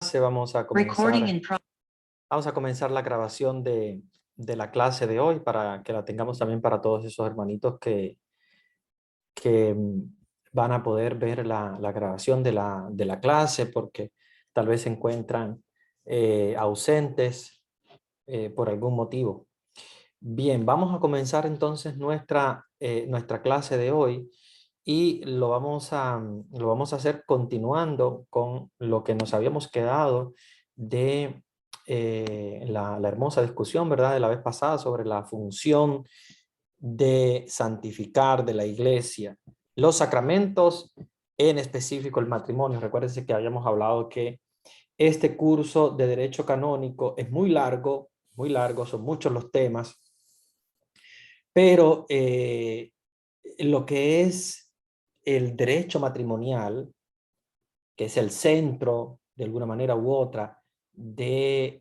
Vamos a comenzar la grabación de la clase de hoy para que la tengamos también para todos esos hermanitos que van a poder ver la grabación de la clase porque tal vez se encuentran ausentes por algún motivo. Bien, vamos a comenzar entonces nuestra clase de hoy y lo vamos a hacer continuando con lo que nos habíamos quedado de la hermosa discusión, ¿verdad?, de la vez pasada sobre la función de santificar de la iglesia, los sacramentos, en específico el matrimonio. Recuérdense que habíamos hablado que este curso de Derecho Canónico es muy largo, son muchos los temas, pero lo que es el derecho matrimonial, que es el centro, de alguna manera u otra, del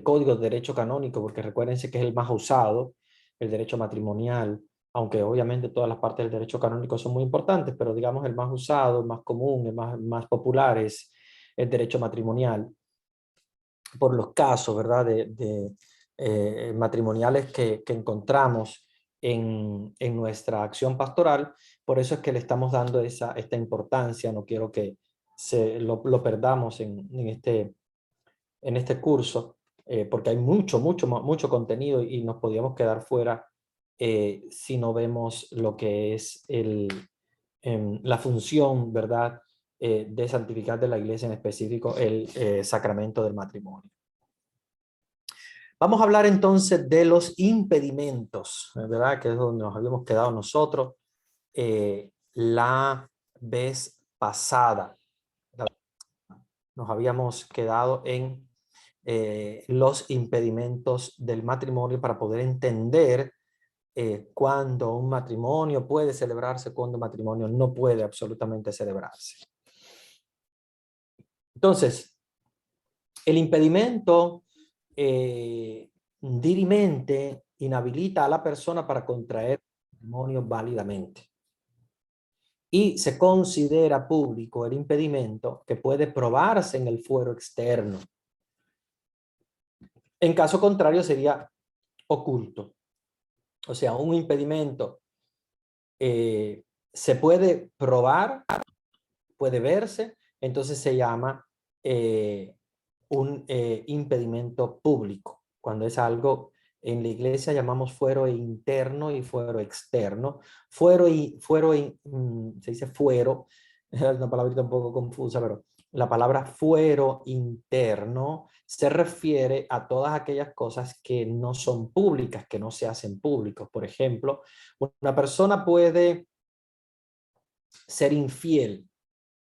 Código de Derecho Canónico, porque recuérdense que es el más usado, el derecho matrimonial, aunque obviamente todas las partes del derecho canónico son muy importantes, pero digamos el más usado, el más común, el más popular es el derecho matrimonial, por los casos, ¿verdad?, matrimoniales que encontramos en nuestra acción pastoral. Por eso es que le estamos dando esta importancia. No quiero que lo perdamos en este curso, porque hay mucho contenido y nos podríamos quedar fuera si no vemos lo que es la función, ¿verdad?, de santificar de la iglesia, en específico el sacramento del matrimonio. Vamos a hablar entonces de los impedimentos, ¿verdad?, que es donde nos habíamos quedado nosotros la vez pasada. Nos habíamos quedado en los impedimentos del matrimonio para poder entender cuándo un matrimonio puede celebrarse, cuándo un matrimonio no puede absolutamente celebrarse. Entonces, el impedimento dirimente inhabilita a la persona para contraer matrimonio válidamente. Y se considera público el impedimento que puede probarse en el fuero externo. En caso contrario sería oculto. O sea, un impedimento se puede probar, puede verse, entonces se llama un impedimento público. Cuando es algo en la iglesia llamamos fuero interno y fuero externo. Se dice fuero, es una palabrita un poco confusa, pero la palabra fuero interno se refiere a todas aquellas cosas que no son públicas, que no se hacen públicos. Por ejemplo, una persona puede ser infiel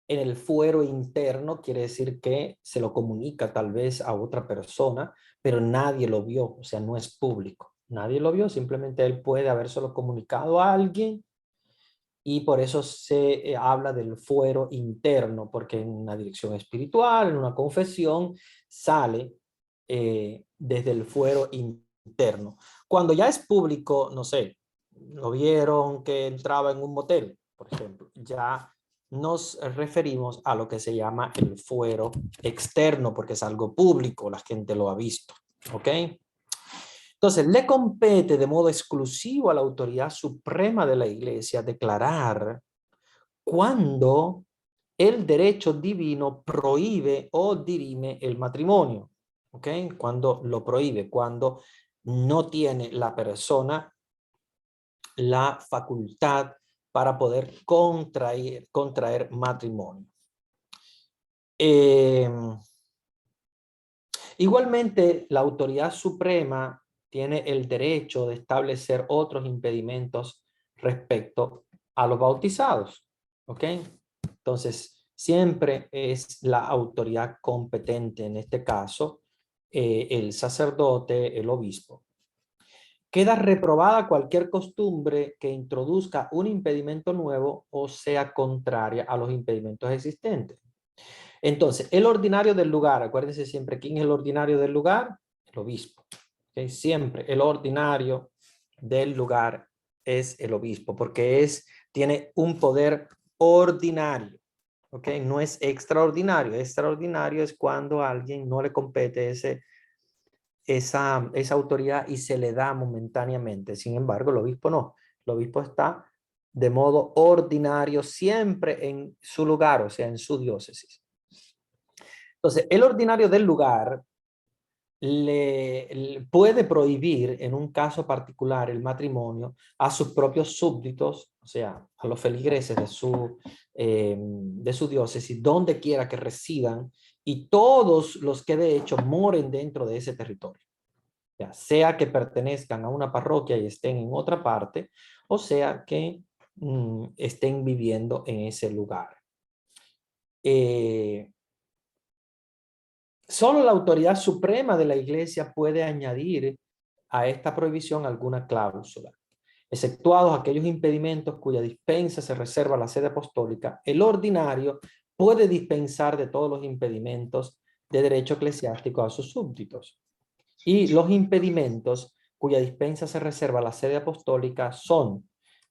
en el fuero interno, quiere decir que se lo comunica tal vez a otra persona, pero nadie lo vio, o sea, no es público. Nadie lo vio, simplemente él puede habérselo comunicado a alguien y por eso se habla del fuero interno, porque en una dirección espiritual, en una confesión, sale desde el fuero interno. Cuando ya es público, no sé, lo vieron que entraba en un motel, por ejemplo, ya nos referimos a lo que se llama el fuero externo, porque es algo público, la gente lo ha visto, ¿ok? Entonces, le compete de modo exclusivo a la autoridad suprema de la Iglesia declarar cuando el derecho divino prohíbe o dirime el matrimonio, ¿ok? Cuando lo prohíbe, cuando no tiene la persona la facultad para poder contraer matrimonio. Igualmente, la autoridad suprema tiene el derecho de establecer otros impedimentos respecto a los bautizados, ¿ok? Entonces, siempre es la autoridad competente, en este caso, el sacerdote, el obispo. Queda reprobada cualquier costumbre que introduzca un impedimento nuevo o sea contraria a los impedimentos existentes. Entonces, el ordinario del lugar, acuérdense siempre, ¿quién es el ordinario del lugar? El obispo. ¿Okay? Siempre el ordinario del lugar es el obispo, porque tiene un poder ordinario. ¿ok? No es extraordinario. Extraordinario es cuando a alguien no le compete esa autoridad y se le da momentáneamente. Sin embargo, el obispo no. El obispo está de modo ordinario siempre en su lugar, o sea, en su diócesis. Entonces, el ordinario del lugar le puede prohibir en un caso particular el matrimonio a sus propios súbditos, o sea, a los feligreses de su diócesis, donde quiera que residan, y todos los que de hecho moren dentro de ese territorio. Ya sea que pertenezcan a una parroquia y estén en otra parte, o sea que estén viviendo en ese lugar. Solo la autoridad suprema de la Iglesia puede añadir a esta prohibición alguna cláusula. Exceptuados aquellos impedimentos cuya dispensa se reserva a la sede apostólica, el ordinario puede dispensar de todos los impedimentos de derecho eclesiástico a sus súbditos. Y los impedimentos cuya dispensa se reserva a la sede apostólica son: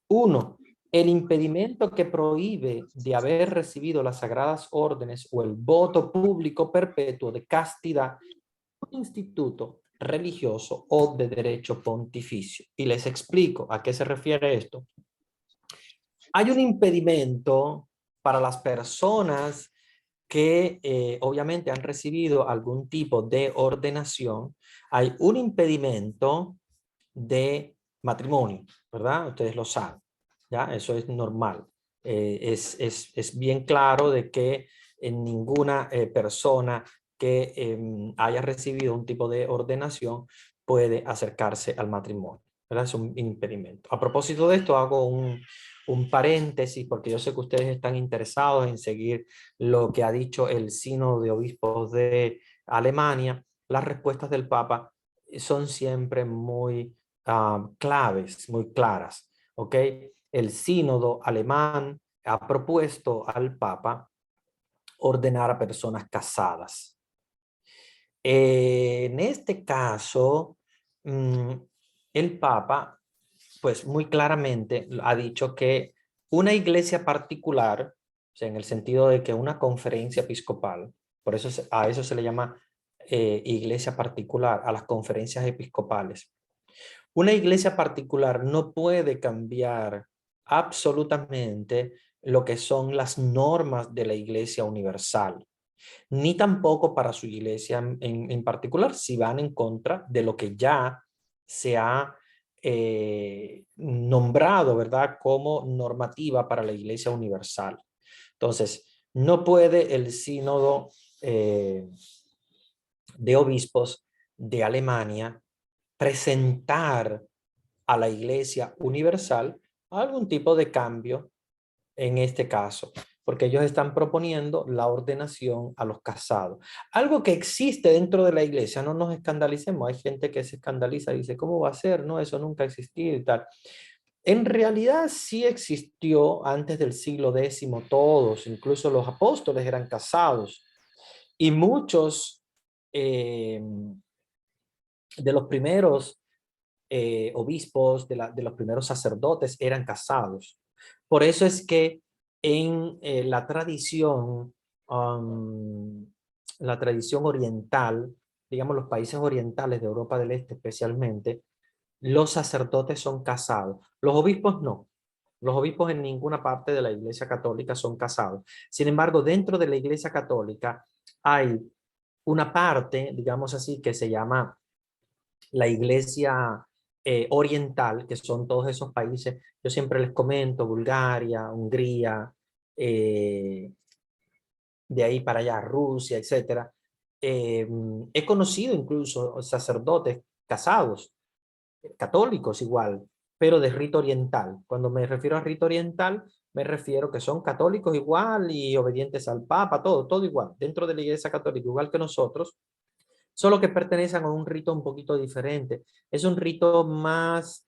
1. El impedimento que prohíbe de haber recibido las sagradas órdenes o el voto público perpetuo de castidad un instituto religioso o de derecho pontificio. Y les explico a qué se refiere esto. Hay un impedimento para las personas que obviamente han recibido algún tipo de ordenación. Hay un impedimento de matrimonio, ¿verdad? Ustedes lo saben, ¿ya? Eso es normal. Es bien claro de que en ninguna persona que haya recibido un tipo de ordenación puede acercarse al matrimonio, ¿verdad? Es un impedimento. A propósito de esto, hago un paréntesis porque yo sé que ustedes están interesados en seguir lo que ha dicho el Sínodo de Obispos de Alemania. Las respuestas del Papa son siempre muy claves, muy claras. ¿Ok? El Sínodo alemán ha propuesto al Papa ordenar a personas casadas. En este caso, el Papa, pues muy claramente ha dicho que una iglesia particular, o sea, en el sentido de que una conferencia episcopal, por eso a eso se le llama iglesia particular, a las conferencias episcopales. Una iglesia particular no puede cambiar absolutamente lo que son las normas de la iglesia universal, ni tampoco para su iglesia en particular, si van en contra de lo que ya se ha nombrado, ¿verdad?, como normativa para la iglesia universal. Entonces, no puede el sínodo de obispos de Alemania presentar a la iglesia universal algún tipo de cambio en este caso, porque ellos están proponiendo la ordenación a los casados. Algo que existe dentro de la iglesia, no nos escandalicemos, hay gente que se escandaliza y dice, ¿cómo va a ser? No, eso nunca ha existido y tal. En realidad sí existió antes del siglo X, todos, incluso los apóstoles eran casados y muchos eh, de los primeros obispos, de los primeros sacerdotes eran casados. Por eso es que en la tradición oriental, digamos los países orientales de Europa del Este especialmente, los sacerdotes son casados. Los obispos no. Los obispos en ninguna parte de la Iglesia Católica son casados. Sin embargo, dentro de la Iglesia Católica hay una parte, digamos así, que se llama la Iglesia oriental, que son todos esos países. Yo siempre les comento, Bulgaria, Hungría, de ahí para allá, Rusia, etcétera. He conocido incluso sacerdotes casados, católicos igual, pero de rito oriental. Cuando me refiero a rito oriental, me refiero que son católicos igual y obedientes al Papa, todo igual, dentro de la Iglesia Católica, igual que nosotros, solo que pertenecen a un rito un poquito diferente. Es un rito más,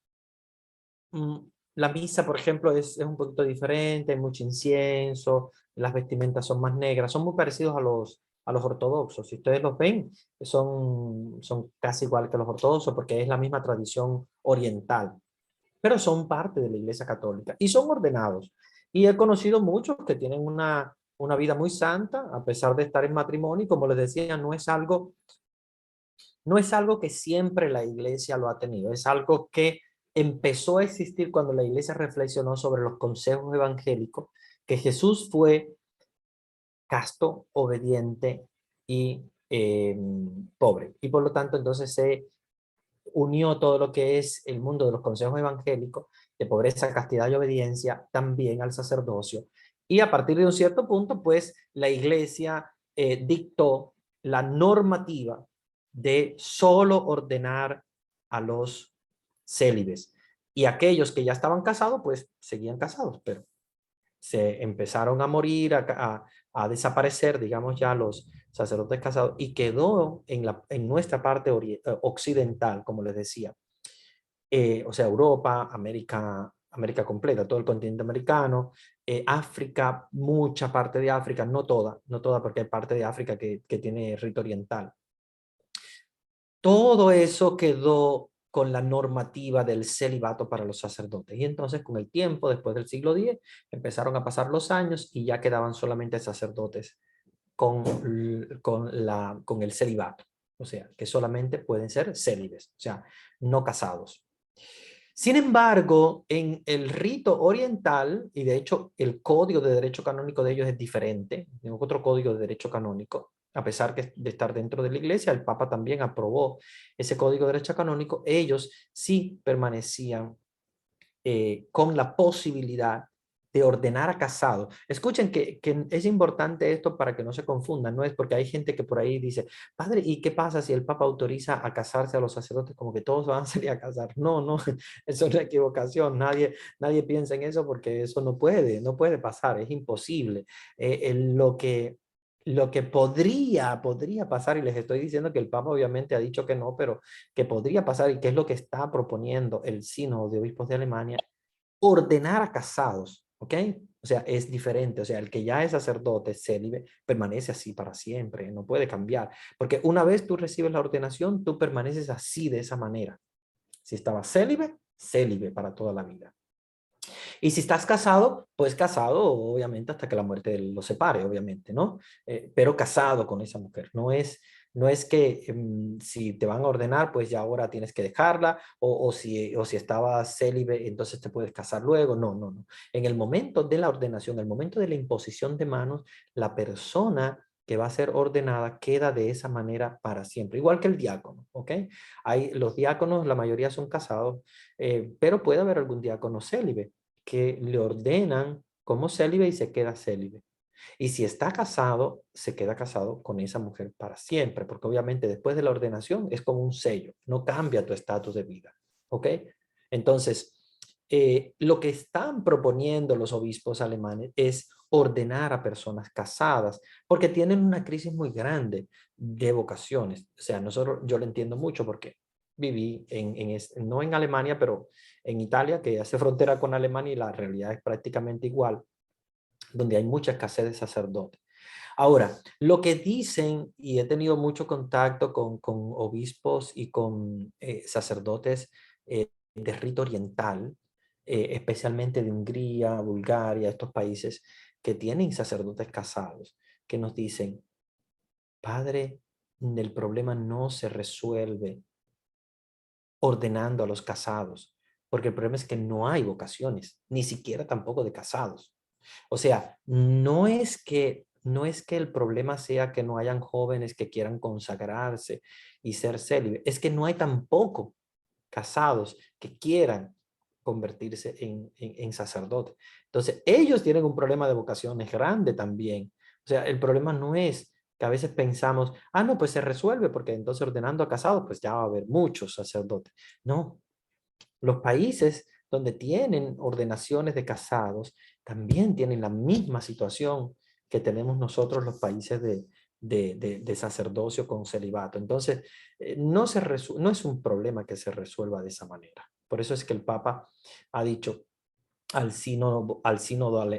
la misa, por ejemplo, es un poquito diferente, hay mucho incienso, las vestimentas son más negras, son muy parecidos a los ortodoxos. Si ustedes los ven, son casi igual que los ortodoxos porque es la misma tradición oriental, pero son parte de la Iglesia Católica y son ordenados. Y he conocido muchos que tienen una vida muy santa, a pesar de estar en matrimonio, y como les decía, no es algo que siempre la iglesia lo ha tenido, es algo que empezó a existir cuando la iglesia reflexionó sobre los consejos evangélicos, que Jesús fue casto, obediente y pobre. Y por lo tanto, entonces se unió todo lo que es el mundo de los consejos evangélicos, de pobreza, castidad y obediencia, también al sacerdocio. Y a partir de un cierto punto, pues la iglesia dictó la normativa de solo ordenar a los célibes. Y aquellos que ya estaban casados, pues seguían casados, pero se empezaron a morir, a desaparecer, digamos ya los sacerdotes casados, y quedó en nuestra parte occidental, como les decía, o sea, Europa, América completa, todo el continente americano, África, mucha parte de África, no toda, porque hay parte de África que tiene rito oriental. Todo eso quedó con la normativa del celibato para los sacerdotes. Y entonces con el tiempo, después del siglo X, empezaron a pasar los años y ya quedaban solamente sacerdotes con el celibato. O sea, que solamente pueden ser célibes, o sea, no casados. Sin embargo, en el rito oriental, y de hecho el código de derecho canónico de ellos es diferente, tengo otro código de derecho canónico, a pesar de estar dentro de la iglesia, el Papa también aprobó ese código de derecho canónico, ellos sí permanecían con la posibilidad de ordenar a casados. Escuchen que es importante esto para que no se confundan, no es porque hay gente que por ahí dice, padre, ¿y qué pasa si el Papa autoriza a casarse a los sacerdotes como que todos van a salir a casar? No, no, eso es una equivocación, nadie piensa en eso porque eso no puede pasar, es imposible. Lo que podría pasar, y les estoy diciendo que el Papa obviamente ha dicho que no, pero que podría pasar y que es lo que está proponiendo el Sínodo de Obispos de Alemania, ordenar a casados, ¿ok? O sea, es diferente, o sea, el que ya es sacerdote, célibe, permanece así para siempre, no puede cambiar, porque una vez tú recibes la ordenación, tú permaneces así, de esa manera. Si estabas célibe, célibe para toda la vida. Y si estás casado, pues casado, obviamente, hasta que la muerte los separe, obviamente, ¿no? Pero casado con esa mujer. No es que si te van a ordenar, pues ya ahora tienes que dejarla, o si estabas célibe, entonces te puedes casar luego. No, no, no. En el momento de la ordenación, el momento de la imposición de manos, la persona que va a ser ordenada queda de esa manera para siempre, igual que el diácono, ¿ok? Los diáconos, la mayoría son casados, pero puede haber algún diácono célibe que le ordenan como célibe y se queda célibe. Y si está casado, se queda casado con esa mujer para siempre, porque obviamente después de la ordenación es como un sello, no cambia tu estatus de vida. ¿Ok? Entonces, lo que están proponiendo los obispos alemanes es ordenar a personas casadas, porque tienen una crisis muy grande de vocaciones. O sea, yo lo entiendo mucho porque viví no en Alemania, pero en Italia, que hace frontera con Alemania y la realidad es prácticamente igual, donde hay mucha escasez de sacerdotes. Ahora, lo que dicen, y he tenido mucho contacto con obispos y con sacerdotes de rito oriental, especialmente de Hungría, Bulgaria, estos países que tienen sacerdotes casados, que nos dicen, padre, el problema no se resuelve ordenando a los casados, porque el problema es que no hay vocaciones, ni siquiera tampoco de casados. O sea, no es que el problema sea que no hayan jóvenes que quieran consagrarse y ser célibes, es que no hay tampoco casados que quieran convertirse en sacerdotes. Entonces, ellos tienen un problema de vocaciones grande también. O sea, el problema no es que a veces pensamos, ah, no, pues se resuelve porque entonces ordenando a casados, pues ya va a haber muchos sacerdotes. No, los países donde tienen ordenaciones de casados también tienen la misma situación que tenemos nosotros los países de sacerdocio con celibato. Entonces, no es un problema que se resuelva de esa manera. Por eso es que el Papa ha dicho al sínodo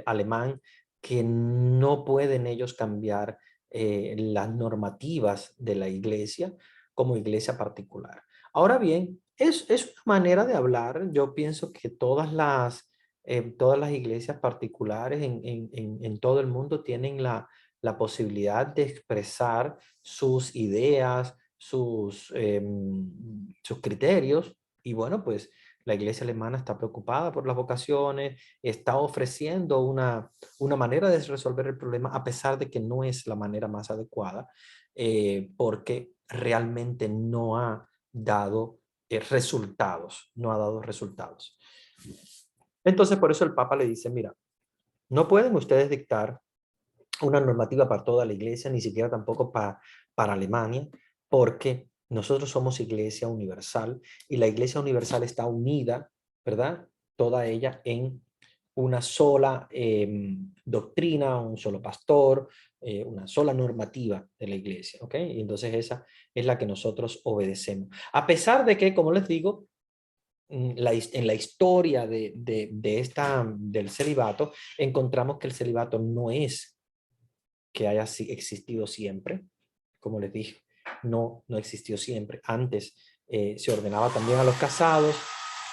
alemán que no pueden ellos cambiar las normativas de la iglesia como iglesia particular. Ahora bien, es una manera de hablar. Yo pienso que todas todas las iglesias particulares en todo el mundo tienen la posibilidad de expresar sus ideas, sus criterios. Y bueno, pues la iglesia alemana está preocupada por las vocaciones, está ofreciendo una manera de resolver el problema, a pesar de que no es la manera más adecuada, porque realmente no ha dado resultados, no ha dado resultados. Entonces, por eso el Papa le dice, mira, no pueden ustedes dictar una normativa para toda la iglesia, ni siquiera tampoco para Alemania, porque nosotros somos iglesia universal y la iglesia universal está unida, ¿verdad? Toda ella en una sola doctrina, un solo pastor, una sola normativa de la iglesia, ¿ok? Y entonces esa es la que nosotros obedecemos. A pesar de que, como les digo, en la historia del celibato, encontramos que el celibato no es que haya existido siempre, como les dije, no existió siempre. Antes se ordenaba también a los casados.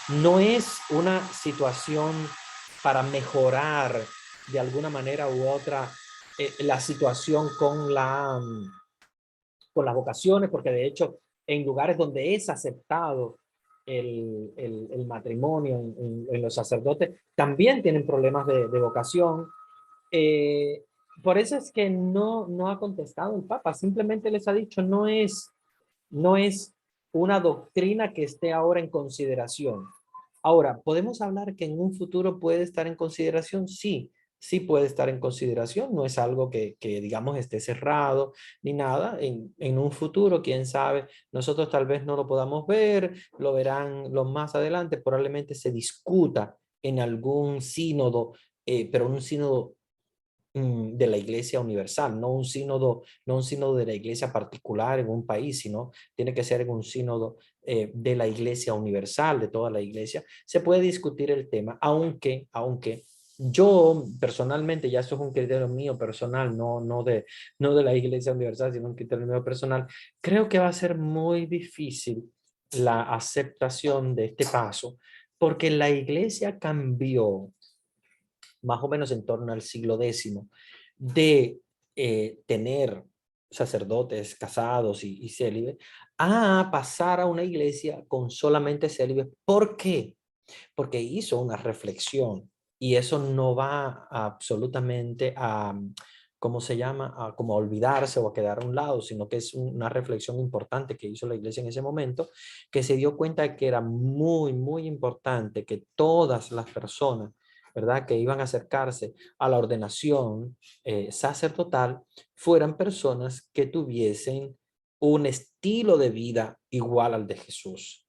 No es una situación para mejorar de alguna manera u otra la situación con las vocaciones, porque de hecho en lugares donde es aceptado el matrimonio en los sacerdotes, también tienen problemas de vocación. Eh, por eso es que no ha contestado el Papa, simplemente les ha dicho, no es una doctrina que esté ahora en consideración. Ahora, ¿podemos hablar que en un futuro puede estar en consideración? Sí, sí puede estar en consideración. No es algo que digamos, esté cerrado ni nada. En un futuro, quién sabe, nosotros tal vez no lo podamos ver, lo verán los más adelante, probablemente se discuta en algún sínodo, pero un sínodo de la Iglesia universal, no un sínodo de la Iglesia particular en un país, sino tiene que ser en un sínodo de la Iglesia universal, de toda la Iglesia. Se puede discutir el tema, aunque yo personalmente, ya eso es un criterio mío personal, no de la Iglesia universal, sino un criterio mío personal, creo que va a ser muy difícil la aceptación de este paso, porque la Iglesia cambió más o menos en torno al siglo X, de tener sacerdotes casados y célibes, a pasar a una iglesia con solamente célibes. ¿Por qué? Porque hizo una reflexión y eso no va absolutamente a, ¿cómo se llama? A como a olvidarse o a quedar a un lado, sino que es una reflexión importante que hizo la iglesia en ese momento, que se dio cuenta de que era muy, muy importante que todas las personas, ¿verdad?, que iban a acercarse a la ordenación sacerdotal fueran personas que tuviesen un estilo de vida igual al de Jesús.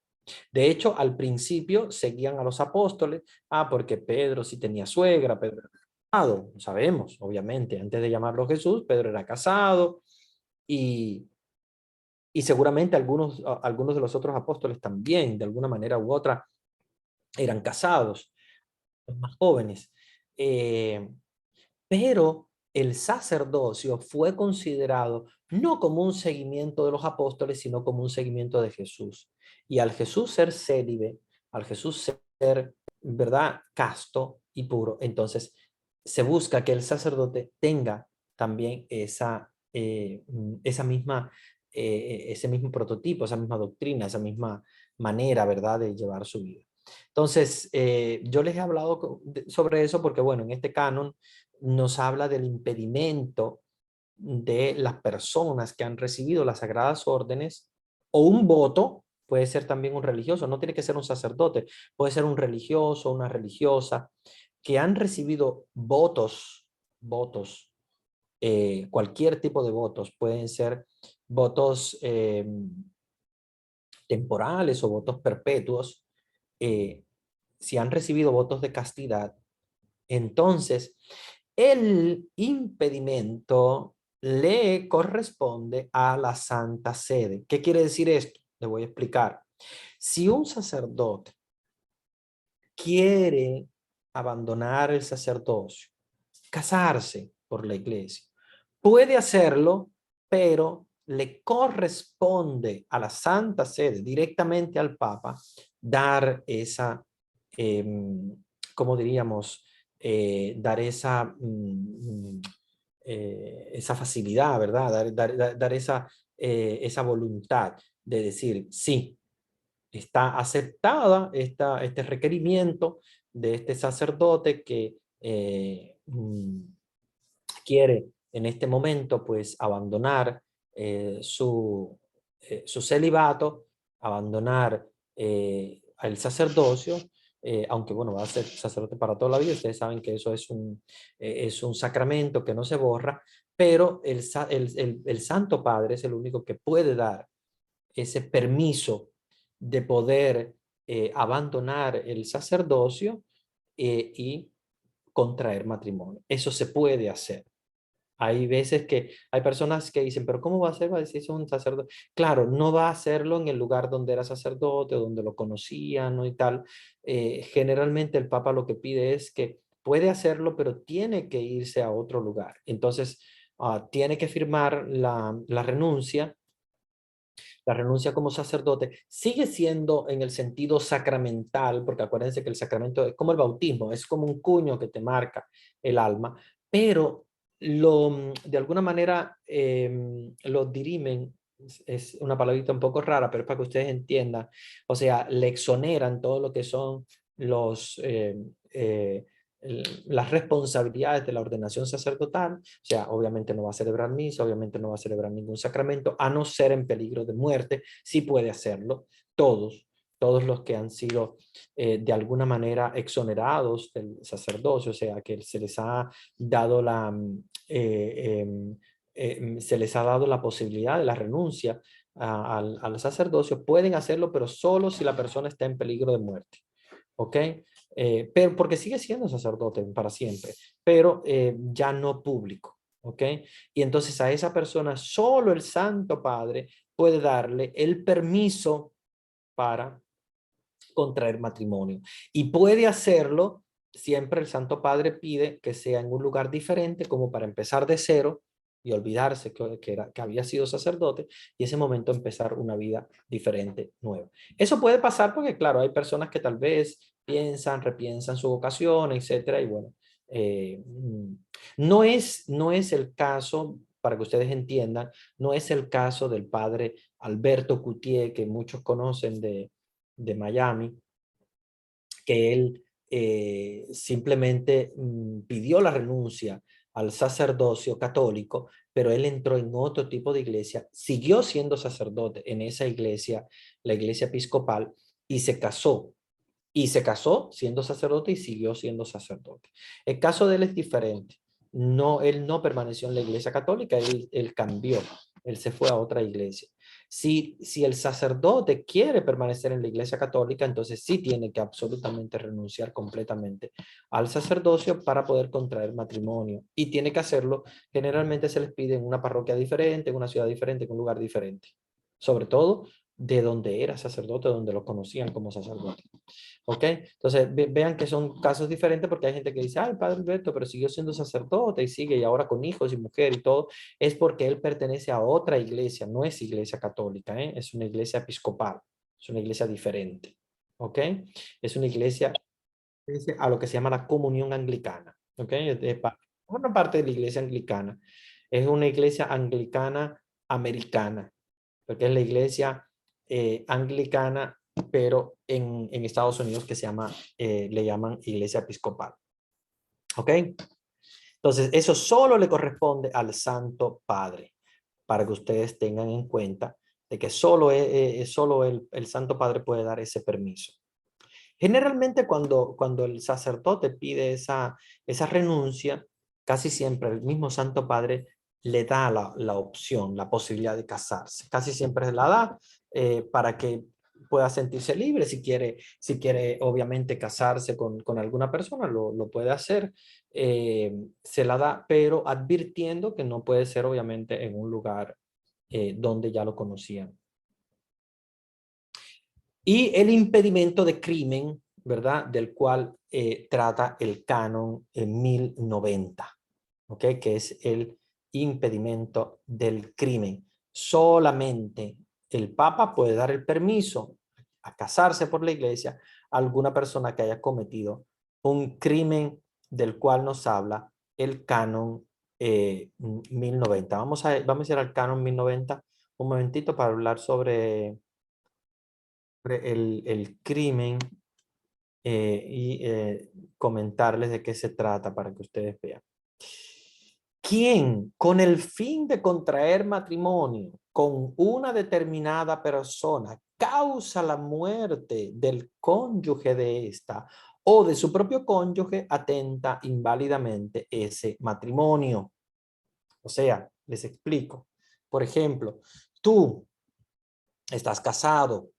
De hecho, al principio seguían a los apóstoles, porque Pedro sí tenía suegra, Pedro era casado, sabemos, obviamente, antes de llamarlo Jesús, Pedro era casado y, y seguramente algunos de los otros apóstoles también, de alguna manera u otra, eran casados, los más jóvenes. Eh, pero el sacerdocio fue considerado no como un seguimiento de los apóstoles, sino como un seguimiento de Jesús. Y al Jesús ser célibe, al Jesús ser, ¿verdad?, casto y puro, entonces se busca que el sacerdote tenga también ese mismo prototipo, esa misma doctrina, esa misma manera, ¿verdad?, de llevar su vida. Entonces, yo les he hablado sobre eso porque, bueno, en este canon nos habla del impedimento de las personas que han recibido las sagradas órdenes o un voto, puede ser también un religioso, no tiene que ser un sacerdote, puede ser un religioso, una religiosa, que han recibido votos, cualquier tipo de votos, pueden ser votos temporales o votos perpetuos, eh, si han recibido votos de castidad, entonces el impedimento le corresponde a la Santa Sede. ¿Qué quiere decir esto? Le voy a explicar. Si un sacerdote quiere abandonar el sacerdocio, casarse por la iglesia, puede hacerlo, pero le corresponde a la Santa Sede, directamente al Papa, dar ¿cómo diríamos? Dar esa facilidad, ¿verdad? Dar esa voluntad de decir, sí, está aceptada este requerimiento de este sacerdote que quiere en este momento pues abandonar su celibato, abandonar el sacerdocio, aunque bueno, va a ser sacerdote para toda la vida. Ustedes saben que eso es un sacramento que no se borra, pero el Santo Padre es el único que puede dar ese permiso de poder abandonar el sacerdocio y contraer matrimonio. Eso se puede hacer. Hay veces que hay personas que dicen, pero ¿cómo va a ser? Va a decir, es un sacerdote. Claro, no va a hacerlo en el lugar donde era sacerdote, donde lo conocían, ¿no? Y tal. Generalmente el Papa lo que pide es que puede hacerlo, pero tiene que irse a otro lugar. Entonces, tiene que firmar la renuncia. La renuncia como sacerdote sigue siendo en el sentido sacramental, porque acuérdense que el sacramento es como el bautismo, es como un cuño que te marca el alma, pero de alguna manera lo dirimen, es una palabrita un poco rara, pero es para que ustedes entiendan, o sea, le exoneran todo lo que son los... las responsabilidades de la ordenación sacerdotal, o sea, obviamente no va a celebrar misa, obviamente no va a celebrar ningún sacramento, a no ser en peligro de muerte, sí puede hacerlo, todos los que han sido de alguna manera exonerados del sacerdocio, o sea, que se les ha dado se les ha dado la posibilidad de la renuncia al sacerdocio, pueden hacerlo, pero solo si la persona está en peligro de muerte. ¿Ok? Pero porque sigue siendo sacerdote para siempre, pero ya no público. ¿Ok? Y entonces a esa persona solo el Santo Padre puede darle el permiso para contraer matrimonio. Y puede hacerlo, siempre el Santo Padre pide que sea en un lugar diferente, como para empezar de cero y olvidarse que había sido sacerdote, y ese momento empezar una vida diferente, nueva. Eso puede pasar porque, claro, hay personas que tal vez piensan, repiensan su vocación, etcétera, y bueno, no es el caso, para que ustedes entiendan, no es el caso del padre Alberto Coutier, que muchos conocen de Miami, que él simplemente pidió la renuncia al sacerdocio católico, pero él entró en otro tipo de iglesia, siguió siendo sacerdote en esa iglesia, la iglesia episcopal, y se casó. Y se casó siendo sacerdote y siguió siendo sacerdote. El caso de él es diferente. No, él no permaneció en la iglesia católica, él cambió, él se fue a otra iglesia. Si el sacerdote quiere permanecer en la iglesia católica, entonces sí tiene que absolutamente renunciar completamente al sacerdocio para poder contraer matrimonio. Y tiene que hacerlo, generalmente se les pide en una parroquia diferente, en una ciudad diferente, en un lugar diferente. Sobre todo de donde era sacerdote, donde lo conocían como sacerdote. ¿Ok? Entonces, vean que son casos diferentes porque hay gente que dice, ay, Padre Alberto, pero siguió siendo sacerdote y sigue y ahora con hijos y mujer y todo. Es porque él pertenece a otra iglesia, no es iglesia católica, ¿eh? Es una iglesia episcopal, es una iglesia diferente. ¿Ok? Es a lo que se llama la comunión anglicana. ¿Ok? Una parte de la iglesia anglicana. Es una iglesia anglicana americana, porque es la iglesia anglicana, pero en Estados Unidos que le llaman iglesia episcopal. ¿Ok? Entonces, eso solo le corresponde al Santo Padre, para que ustedes tengan en cuenta de que solo el Santo Padre puede dar ese permiso. Generalmente cuando el sacerdote pide esa renuncia, casi siempre el mismo Santo Padre le da la opción, la posibilidad de casarse. Casi siempre la da para que pueda sentirse libre. Si quiere obviamente casarse con alguna persona, lo puede hacer. Se la da, pero advirtiendo que no puede ser obviamente en un lugar donde ya lo conocían. Y el impedimento de crimen, ¿verdad? Del cual trata el canon 1090, ¿ok? Que es el impedimento del crimen. Solamente el Papa puede dar el permiso a casarse por la iglesia a alguna persona que haya cometido un crimen del cual nos habla el canon 1090. Vamos a ir al canon 1090 un momentito para hablar sobre el crimen y comentarles de qué se trata para que ustedes vean. ¿Quién, con el fin de contraer matrimonio con una determinada persona, causa la muerte del cónyuge de esta o de su propio cónyuge, atenta inválidamente ese matrimonio? O sea, les explico. Por ejemplo, tú estás casado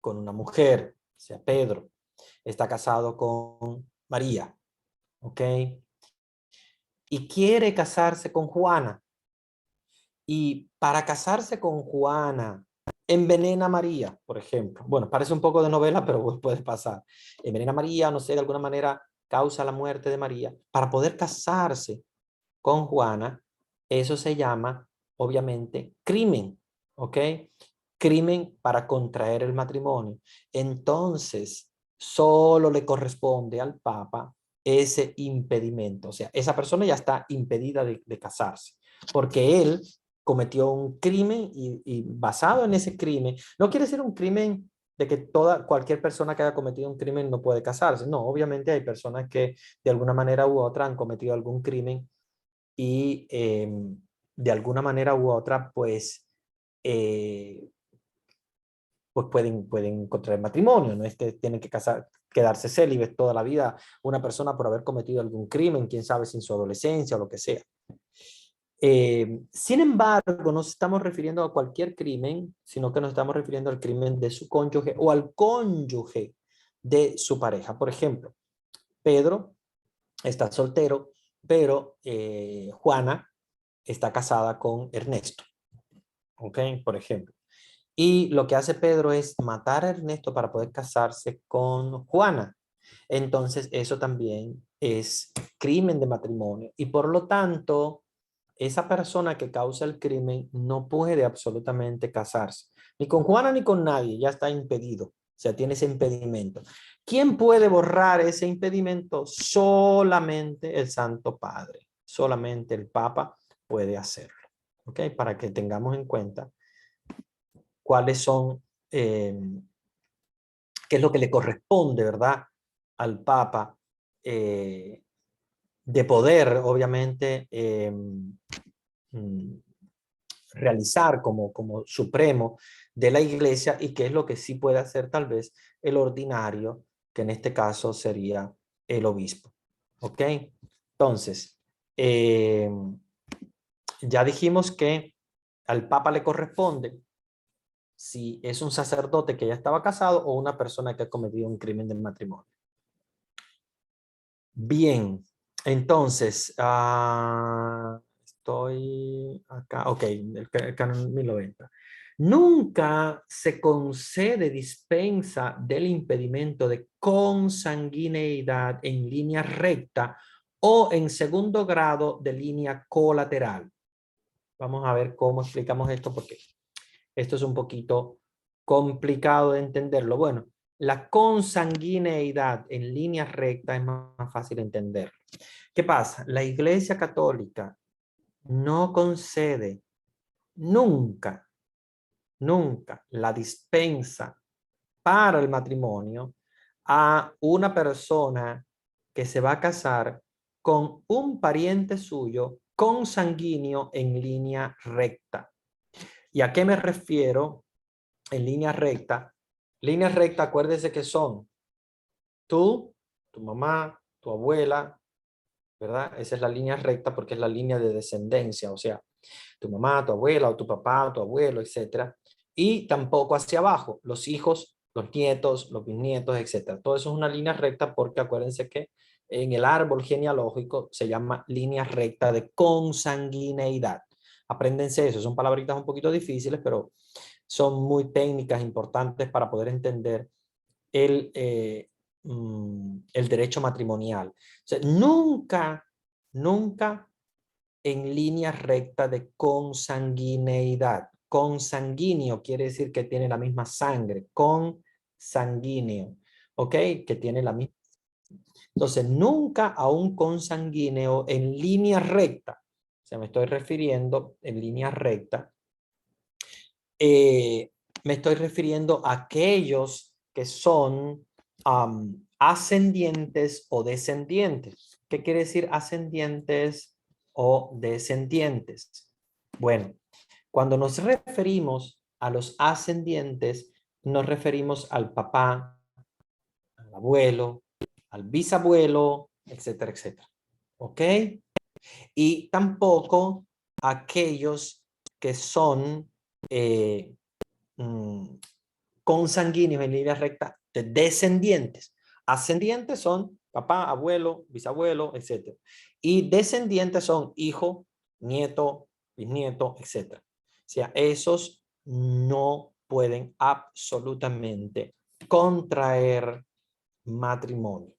con una mujer, sea Pedro, está casado con María, ¿ok? Y quiere casarse con Juana. Y para casarse con Juana, envenena a María, por ejemplo. Bueno, parece un poco de novela, pero puede pasar. Envenena a María, no sé, de alguna manera causa la muerte de María. Para poder casarse con Juana, eso se llama, obviamente, crimen, ¿ok? Crimen para contraer el matrimonio. Entonces, solo le corresponde al Papa ese impedimento. O sea, esa persona ya está impedida de casarse, porque él cometió un crimen y basado en ese crimen, no quiere decir un crimen de que cualquier persona que haya cometido un crimen no puede casarse. No, obviamente hay personas que de alguna manera u otra han cometido algún crimen y de alguna manera u otra, pues pueden contraer matrimonio, ¿no? Tienen que quedarse célibes toda la vida una persona por haber cometido algún crimen, quién sabe si en su adolescencia o lo que sea. Sin embargo, no nos estamos refiriendo a cualquier crimen, sino que nos estamos refiriendo al crimen de su cónyuge o al cónyuge de su pareja. Por ejemplo, Pedro está soltero, pero Juana está casada con Ernesto, ¿ok? Por ejemplo. Y lo que hace Pedro es matar a Ernesto para poder casarse con Juana. Entonces, eso también es crimen de matrimonio. Y por lo tanto, esa persona que causa el crimen no puede absolutamente casarse. Ni con Juana ni con nadie, ya está impedido. O sea, tiene ese impedimento. ¿Quién puede borrar ese impedimento? Solamente el Santo Padre. Solamente el Papa puede hacerlo. ¿Ok? Para que tengamos en cuenta cuáles son, qué es lo que le corresponde, ¿verdad? Al Papa de poder, obviamente, realizar como supremo de la iglesia y qué es lo que sí puede hacer tal vez el ordinario, que en este caso sería el obispo. ¿Ok? Entonces, ya dijimos que al Papa le corresponde si es un sacerdote que ya estaba casado o una persona que ha cometido un crimen de matrimonio. Bien, entonces, estoy acá, ok, el canon 1090. Nunca se concede dispensa del impedimento de consanguineidad en línea recta o en segundo grado de línea colateral. Vamos a ver cómo explicamos esto porque esto es un poquito complicado de entenderlo. Bueno, la consanguineidad en línea recta es más fácil de entender. ¿Qué pasa? La Iglesia Católica no concede nunca, nunca la dispensa para el matrimonio a una persona que se va a casar con un pariente suyo consanguíneo en línea recta. ¿Y a qué me refiero en línea recta? Línea recta, acuérdense que son tú, tu mamá, tu abuela, ¿verdad? Esa es la línea recta porque es la línea de descendencia, o sea, tu mamá, tu abuela, o tu papá, tu abuelo, etcétera. Y tampoco hacia abajo, los hijos, los nietos, los bisnietos, etcétera. Todo eso es una línea recta porque acuérdense que en el árbol genealógico se llama línea recta de consanguineidad. Apréndense eso, son palabritas un poquito difíciles, pero son muy técnicas importantes para poder entender el, el derecho matrimonial. O sea, nunca, nunca en línea recta de consanguineidad. Consanguíneo quiere decir que tiene la misma sangre, consanguíneo, ¿ok? Que tiene la misma. Entonces, nunca a un consanguíneo en línea recta, o sea, me estoy refiriendo en línea recta, me estoy refiriendo a aquellos que son ascendientes o descendientes. ¿Qué quiere decir ascendientes o descendientes? Bueno, cuando nos referimos a los ascendientes, nos referimos al papá, al abuelo, al bisabuelo, etcétera, etcétera. ¿Ok? Y tampoco aquellos que son eh, mm, consanguíneos en línea recta de descendientes. Ascendientes son papá, abuelo, bisabuelo, etcétera. Y descendientes son hijo, nieto, bisnieto, etcétera. O sea, esos no pueden absolutamente contraer matrimonio.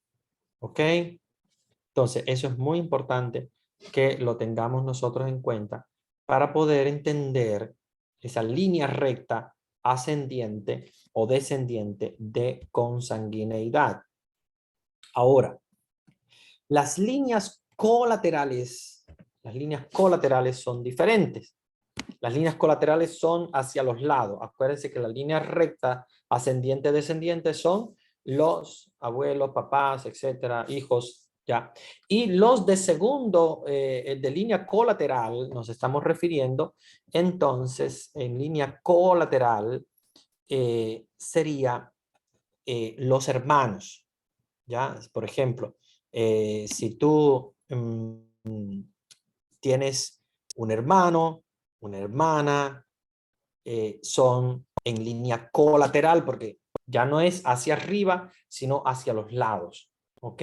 ¿Ok? Entonces, eso es muy importante que lo tengamos nosotros en cuenta para poder entender esa línea recta ascendiente o descendiente de consanguineidad. Ahora, las líneas colaterales son diferentes. Las líneas colaterales son hacia los lados. Acuérdense que las líneas rectas ascendiente descendiente son los abuelos, papás, etcétera, hijos, ya. Y los de segundo, de línea colateral, nos estamos refiriendo, entonces, en línea colateral, sería los hermanos, ya. Por ejemplo, si tú tienes un hermano, una hermana, son en línea colateral porque ya no es hacia arriba, sino hacia los lados. ¿Ok?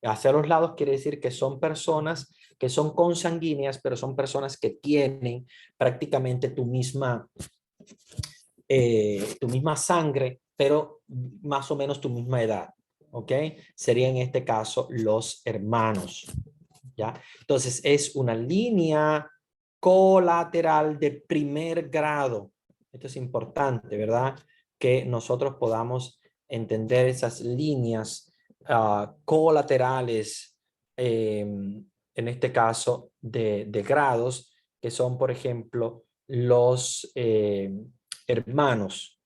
Hacia los lados quiere decir que son personas que son consanguíneas, pero son personas que tienen prácticamente tu misma sangre, pero más o menos tu misma edad. ¿Ok? Sería en este caso los hermanos. ¿Ya? Entonces es una línea colateral de primer grado. Esto es importante, ¿verdad? Que nosotros podamos entender esas líneas colaterales, en este caso de grados, que son, por ejemplo, los hermanos,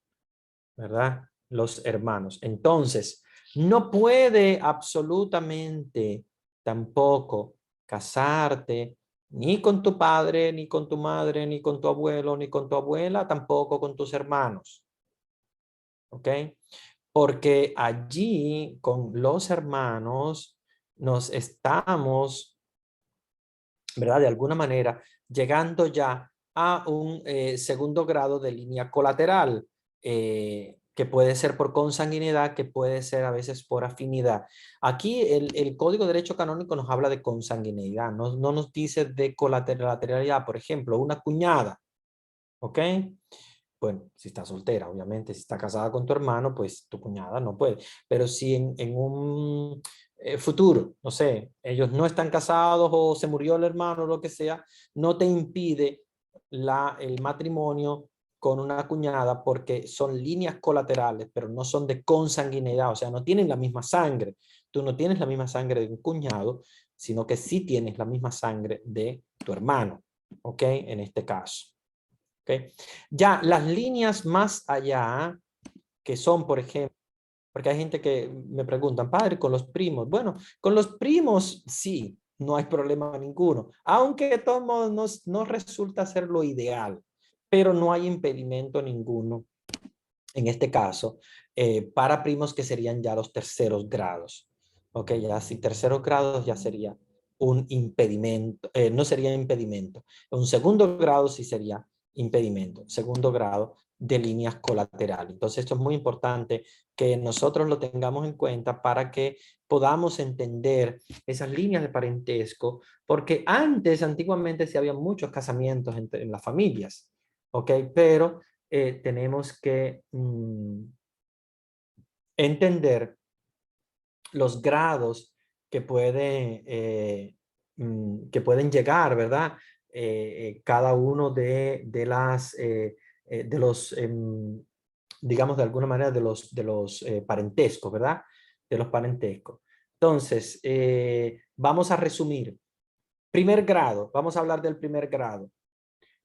¿verdad? Los hermanos. Entonces, no puede absolutamente tampoco casarte ni con tu padre, ni con tu madre, ni con tu abuelo, ni con tu abuela, tampoco con tus hermanos. ¿Ok? Porque allí con los hermanos nos estamos, ¿verdad? De alguna manera, llegando ya a un segundo grado de línea colateral, que puede ser por consanguinidad, que puede ser a veces por afinidad. Aquí el Código de Derecho Canónico nos habla de consanguinidad, no nos dice de colateralidad. Por ejemplo, una cuñada, ¿ok? Bueno, si está soltera, obviamente, si está casada con tu hermano, pues tu cuñada no puede. Pero si en un futuro, no sé, ellos no están casados o se murió el hermano o lo que sea, no te impide el matrimonio con una cuñada porque son líneas colaterales, pero no son de consanguinidad, o sea, no tienen la misma sangre. Tú no tienes la misma sangre de un cuñado, sino que sí tienes la misma sangre de tu hermano, ¿ok? En este caso. ¿Okay? Ya las líneas más allá, que son, por ejemplo, porque hay gente que me preguntan, padre, con los primos. Bueno, con los primos sí, no hay problema ninguno, aunque de todos modos no resulta ser lo ideal, pero no hay impedimento ninguno en este caso para primos que serían ya los terceros grados. Ok, ya si terceros grados ya sería un impedimento, no sería impedimento. Un segundo grado sí sería impedimento, segundo grado de líneas colaterales. Entonces esto es muy importante que nosotros lo tengamos en cuenta para que podamos entender esas líneas de parentesco, porque antes, antiguamente, sí había muchos casamientos en las familias, ¿ok? Pero tenemos que entender los grados que, que pueden llegar, ¿verdad? Cada uno de los, digamos de alguna manera, de los parentescos, ¿verdad? De los parentescos. Entonces, vamos a resumir. Primer grado, vamos a hablar del primer grado.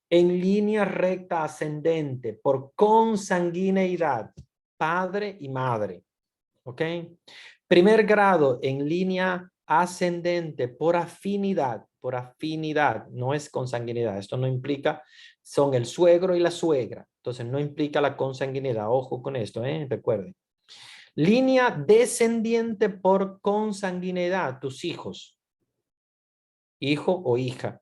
En línea recta ascendente por consanguineidad, padre y madre. ¿Ok? Primer grado en línea ascendente por afinidad, no es consanguinidad. Esto no implica, son el suegro y la suegra. Entonces no implica la consanguinidad. Ojo con esto, recuerden. Línea descendiente por consanguinidad, tus hijos, hijo o hija.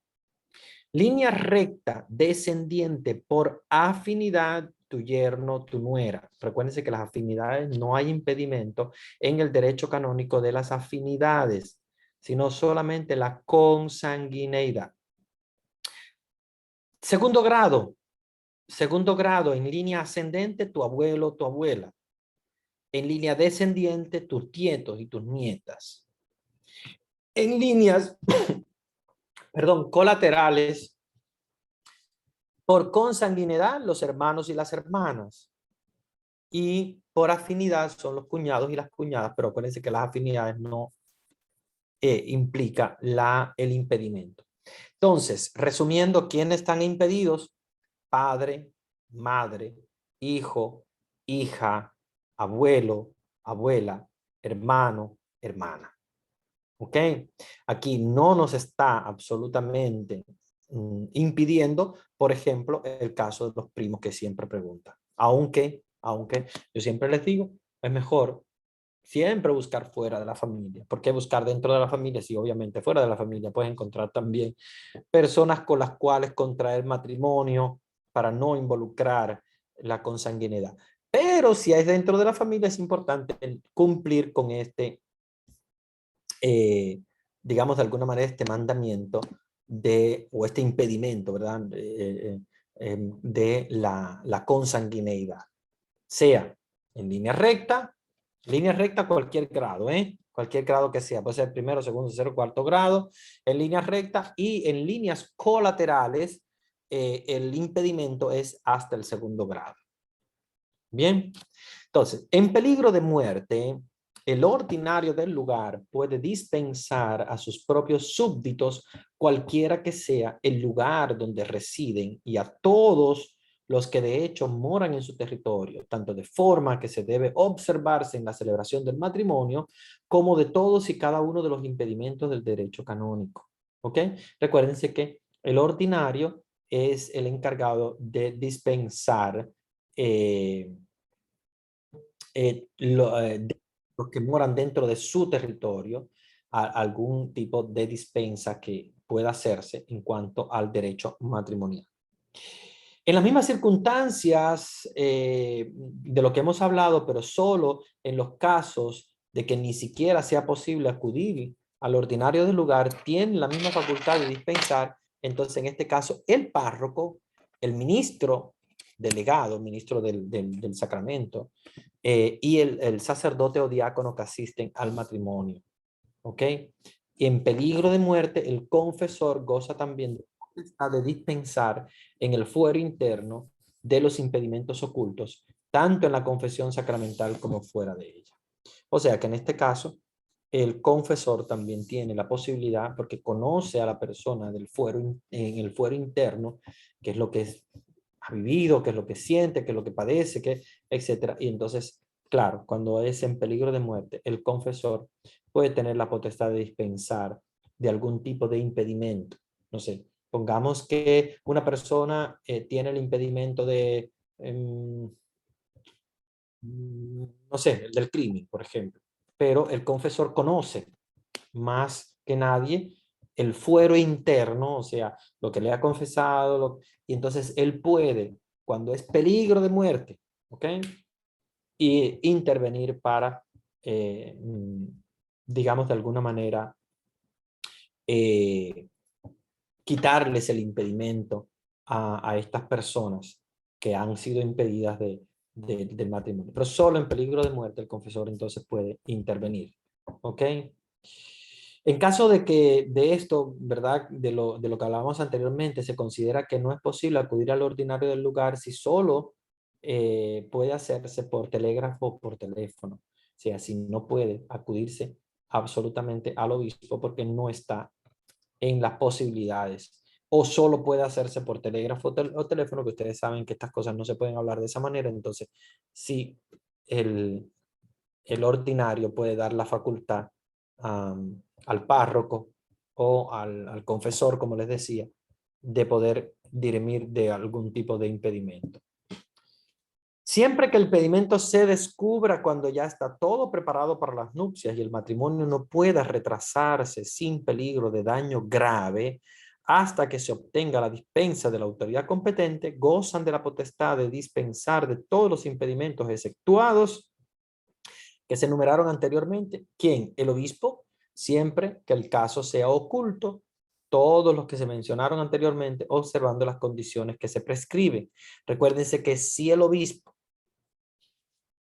Línea recta descendiente por afinidad, tu yerno, tu nuera. Recuérdense que las afinidades no hay impedimento en el derecho canónico de las afinidades, sino solamente la consanguineidad. Segundo grado en línea ascendente, tu abuelo, tu abuela. En línea descendiente, tus nietos y tus nietas. En líneas, perdón, colaterales, por consanguinidad, los hermanos y las hermanas. Y por afinidad son los cuñados y las cuñadas, pero acuérdense que las afinidades no implica el impedimento. Entonces, resumiendo, ¿quiénes están impedidos? Padre, madre, hijo, hija, abuelo, abuela, hermano, hermana. ¿Ok? Aquí no nos está absolutamente impidiendo, por ejemplo, el caso de los primos que siempre preguntan. Aunque yo siempre les digo, es mejor siempre buscar fuera de la familia. ¿Por qué buscar dentro de la familia? Si obviamente fuera de la familia puedes encontrar también personas con las cuales contraer matrimonio para no involucrar la consanguinidad. Pero si es dentro de la familia es importante cumplir con digamos de alguna manera este mandamiento o este impedimento, ¿verdad? De la consanguineidad. Sea en línea recta cualquier grado, cualquier grado que sea, puede ser primero, segundo, tercero, cuarto grado, en línea recta y en líneas colaterales, el impedimento es hasta el segundo grado. Bien, entonces, en peligro de muerte, el ordinario del lugar puede dispensar a sus propios súbditos, cualquiera que sea el lugar donde residen, y a todos los que de hecho moran en su territorio, tanto de forma que se debe observarse en la celebración del matrimonio, como de todos y cada uno de los impedimentos del derecho canónico. ¿Ok? Recuérdense que el ordinario es el encargado de dispensar los que moran dentro de su territorio algún tipo de dispensa que pueda hacerse en cuanto al derecho matrimonial. En las mismas circunstancias de lo que hemos hablado, pero solo en los casos de que ni siquiera sea posible acudir al ordinario del lugar, tiene la misma facultad de dispensar. Entonces, en este caso, el párroco, el ministro delegado, ministro del sacramento, y el sacerdote o diácono que asisten al matrimonio. ¿Ok? Y en peligro de muerte, el confesor goza también de dispensar en el fuero interno de los impedimentos ocultos, tanto en la confesión sacramental como fuera de ella. O sea que en este caso, el confesor también tiene la posibilidad, porque conoce a la persona del fuero, en el fuero interno, qué es lo que ha vivido, qué es lo que siente, qué es lo que padece, etcétera. Y entonces, claro, cuando es en peligro de muerte, el confesor puede tener la potestad de dispensar de algún tipo de impedimento. No sé, pongamos que una persona tiene el impedimento de, no sé, del crimen, por ejemplo, pero el confesor conoce más que nadie el fuero interno, o sea, lo que le ha confesado, y entonces él puede, cuando es peligro de muerte, ¿ok? Y intervenir para, digamos, de alguna manera, eh, quitarles el impedimento a estas personas que han sido impedidas del matrimonio. Pero solo en peligro de muerte el confesor entonces puede intervenir. ¿Ok? En caso de que de esto, ¿verdad? De lo que hablábamos anteriormente, se considera que no es posible acudir al ordinario del lugar si solo puede hacerse por telégrafo o por teléfono. O sea, si no puede acudirse absolutamente al obispo porque no está en las posibilidades. O solo puede hacerse por telégrafo o teléfono, que ustedes saben que estas cosas no se pueden hablar de esa manera. Entonces, sí, el, el ordinario puede dar la facultad al párroco o al confesor, como les decía, de poder dirimir de algún tipo de impedimento. Siempre que el impedimento se descubra cuando ya está todo preparado para las nupcias y el matrimonio no pueda retrasarse sin peligro de daño grave, hasta que se obtenga la dispensa de la autoridad competente, gozan de la potestad de dispensar de todos los impedimentos exceptuados que se enumeraron anteriormente. ¿Quién? El obispo, siempre que el caso sea oculto, todos los que se mencionaron anteriormente, observando las condiciones que se prescriben. Recuérdense que si el obispo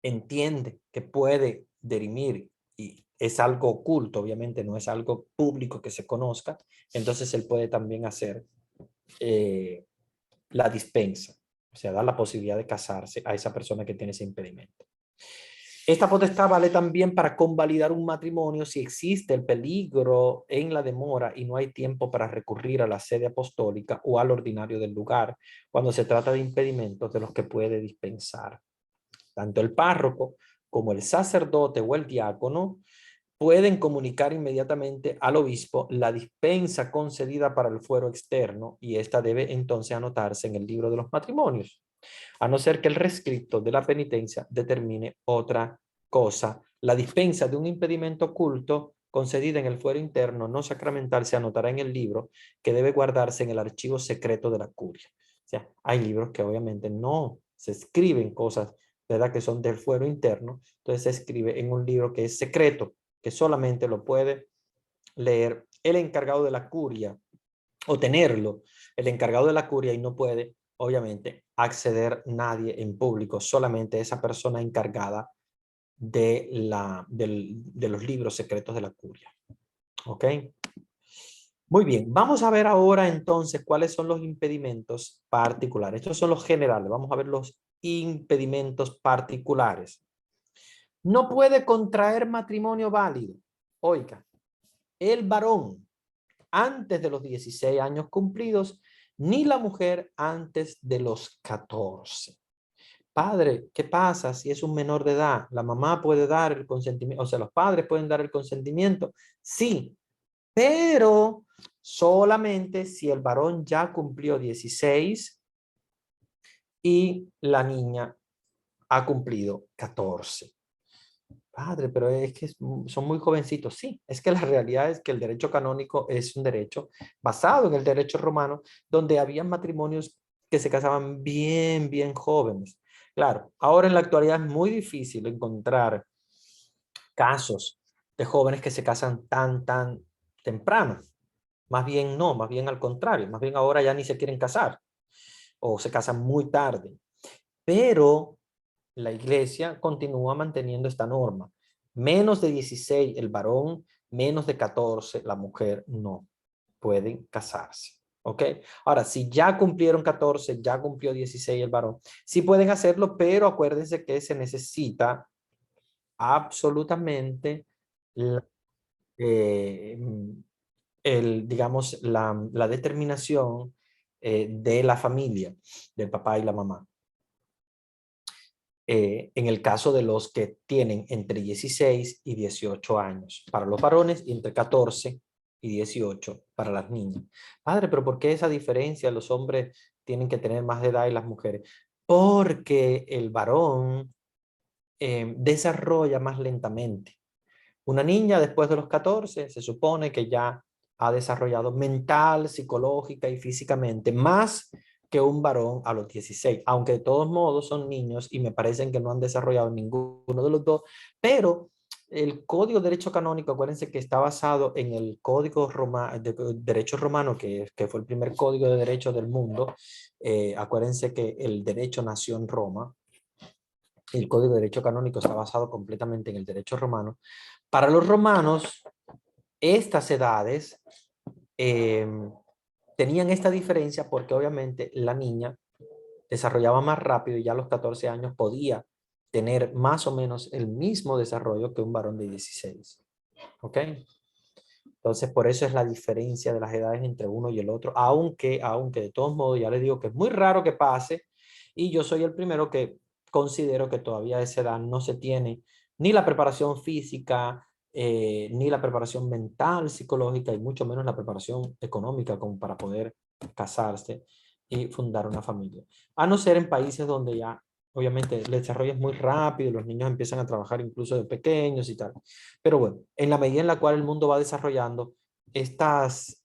entiende que puede dirimir y es algo oculto, obviamente no es algo público que se conozca, entonces él puede también hacer la dispensa, o sea, dar la posibilidad de casarse a esa persona que tiene ese impedimento. Esta potestad vale también para convalidar un matrimonio si existe el peligro en la demora y no hay tiempo para recurrir a la sede apostólica o al ordinario del lugar, cuando se trata de impedimentos de los que puede dispensar. Tanto el párroco como el sacerdote o el diácono pueden comunicar inmediatamente al obispo la dispensa concedida para el fuero externo y esta debe entonces anotarse en el libro de los matrimonios, a no ser que el rescripto de la penitencia determine otra cosa. La dispensa de un impedimento oculto concedida en el fuero interno no sacramental se anotará en el libro que debe guardarse en el archivo secreto de la curia. O sea, hay libros que obviamente no se escriben cosas, ¿verdad?, que son del fuero interno, entonces se escribe en un libro que es secreto, que solamente lo puede leer el encargado de la curia o tenerlo el encargado de la curia y no puede, obviamente, acceder nadie en público, solamente esa persona encargada de los libros secretos de la curia. ¿Ok? Muy bien, vamos a ver ahora entonces cuáles son los impedimentos particulares. Estos son los generales, vamos a ver los impedimentos particulares. No puede contraer matrimonio válido. Oiga, el varón antes de los 16 años cumplidos, ni la mujer antes de los 14. Padre, ¿qué pasa si es un menor de edad? ¿La mamá puede dar el consentimiento? O sea, ¿los padres pueden dar el consentimiento? Sí, pero solamente si el varón ya cumplió 16 y la niña ha cumplido 14. Padre, pero es que son muy jovencitos. Sí, es que la realidad es que el derecho canónico es un derecho basado en el derecho romano, donde había matrimonios que se casaban bien jóvenes. Claro, ahora en la actualidad es muy difícil encontrar casos de jóvenes que se casan tan temprano. Más bien no, más bien al contrario, más bien ahora ya ni se quieren casar o se casan muy tarde. Pero la iglesia continúa manteniendo esta norma. Menos de 16 el varón, menos de 14 la mujer no pueden casarse. ¿Ok? Ahora, si ya cumplieron 14, ya cumplió 16 el varón, sí pueden hacerlo, pero acuérdense que se necesita absolutamente la, eh, digamos, la determinación de la familia, del papá y la mamá. En el caso de los que tienen entre 16 y 18 años para los varones y entre 14 y 18 para las niñas. Padre, pero ¿por qué esa diferencia? Los hombres tienen que tener más de edad y las mujeres. Porque el varón desarrolla más lentamente. Una niña después de los 14 se supone que ya ha desarrollado mental, psicológica y físicamente más que un varón a los 16, aunque de todos modos son niños y me parecen que no han desarrollado ninguno de los dos, pero el Código de Derecho Canónico, acuérdense que está basado en el Código de Derecho Romano, que fue el primer código de derecho del mundo. Acuérdense que el derecho nació en Roma. El Código de Derecho Canónico está basado completamente en el derecho romano. Para los romanos, estas edades tenían esta diferencia porque obviamente la niña desarrollaba más rápido y ya a los 14 años podía tener más o menos el mismo desarrollo que un varón de 16. ¿Ok? Entonces, por eso es la diferencia de las edades entre uno y el otro, aunque de todos modos ya les digo que es muy raro que pase y yo soy el primero que considero que todavía a esa edad no se tiene ni la preparación física, ni la preparación mental, psicológica y mucho menos la preparación económica como para poder casarse y fundar una familia. A no ser en países donde ya obviamente el desarrollo es muy rápido, los niños empiezan a trabajar incluso de pequeños y tal. Pero bueno, en la medida en la cual el mundo va desarrollando, estas,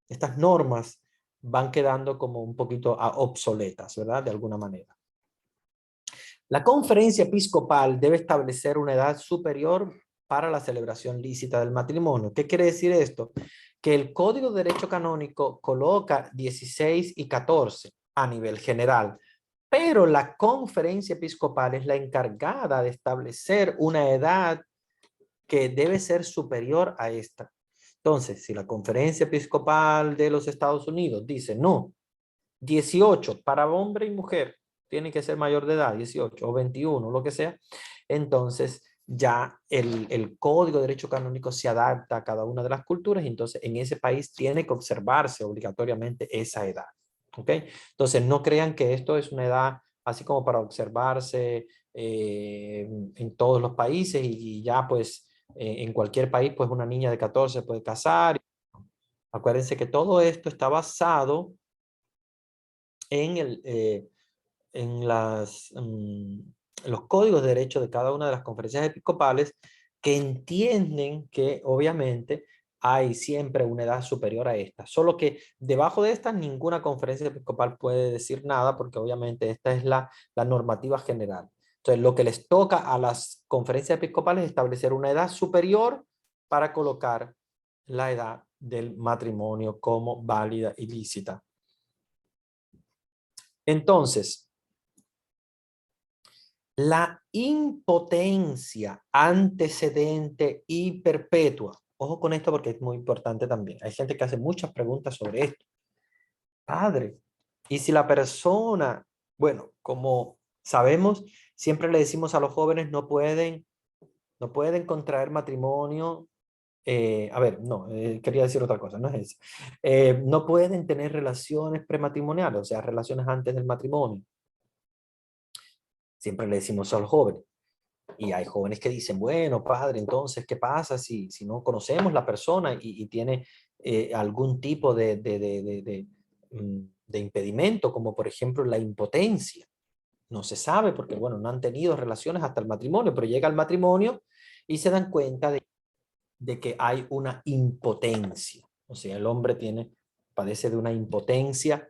estas normas van quedando como un poquito obsoletas, ¿verdad? De alguna manera. La conferencia episcopal debe establecer una edad superior para la celebración lícita del matrimonio. ¿Qué quiere decir esto? Que el Código de Derecho Canónico coloca 16 y 14 a nivel general, pero la conferencia episcopal es la encargada de establecer una edad que debe ser superior a esta. Entonces, si la Conferencia Episcopal de los Estados Unidos dice no, 18 para hombre y mujer, tiene que ser mayor de edad, 18 o 21, lo que sea, entonces ya el Código de Derecho Canónico se adapta a cada una de las culturas y entonces en ese país tiene que observarse obligatoriamente esa edad. ¿Ok? Entonces no crean que esto es una edad así como para observarse en todos los países y ya pues en cualquier país pues una niña de 14 puede casar. Acuérdense que todo esto está basado en, en los códigos de derecho de cada una de las conferencias episcopales que entienden que obviamente hay siempre una edad superior a esta. Solo que debajo de esta ninguna conferencia episcopal puede decir nada porque obviamente esta es la normativa general. Entonces lo que les toca a las conferencias episcopales es establecer una edad superior para colocar la edad del matrimonio como válida y lícita. Entonces, la impotencia antecedente y perpetua. Ojo con esto porque es muy importante también. Hay gente que hace muchas preguntas sobre esto. Padre, y si la persona, bueno, como sabemos, siempre le decimos a los jóvenes no pueden contraer matrimonio. A ver, no, quería decir otra cosa, no es eso. No pueden tener relaciones prematrimoniales, o sea, relaciones antes del matrimonio. Siempre le decimos a los jóvenes. Y hay jóvenes que dicen, bueno, padre, entonces, ¿qué pasa si no conocemos la persona y tiene algún tipo de impedimento, como por ejemplo la impotencia? No se sabe porque, bueno, no han tenido relaciones hasta el matrimonio, pero llega el matrimonio y se dan cuenta de que hay una impotencia. O sea, el hombre padece de una impotencia.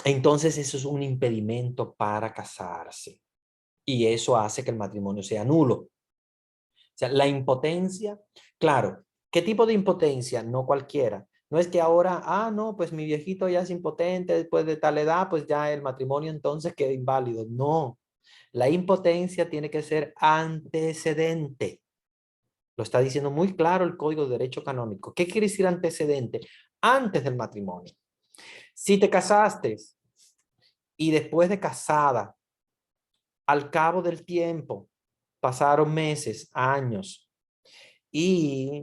Entonces eso es un impedimento para casarse y eso hace que el matrimonio sea nulo. O sea, la impotencia, claro, ¿qué tipo de impotencia? No cualquiera. No es que ahora, no, pues mi viejito ya es impotente después de tal edad, pues ya el matrimonio entonces queda inválido. No, la impotencia tiene que ser antecedente. Lo está diciendo muy claro el Código de Derecho Canónico. ¿Qué quiere decir antecedente? Antes del matrimonio. Si te casaste y después de casada, al cabo del tiempo, pasaron meses, años, y,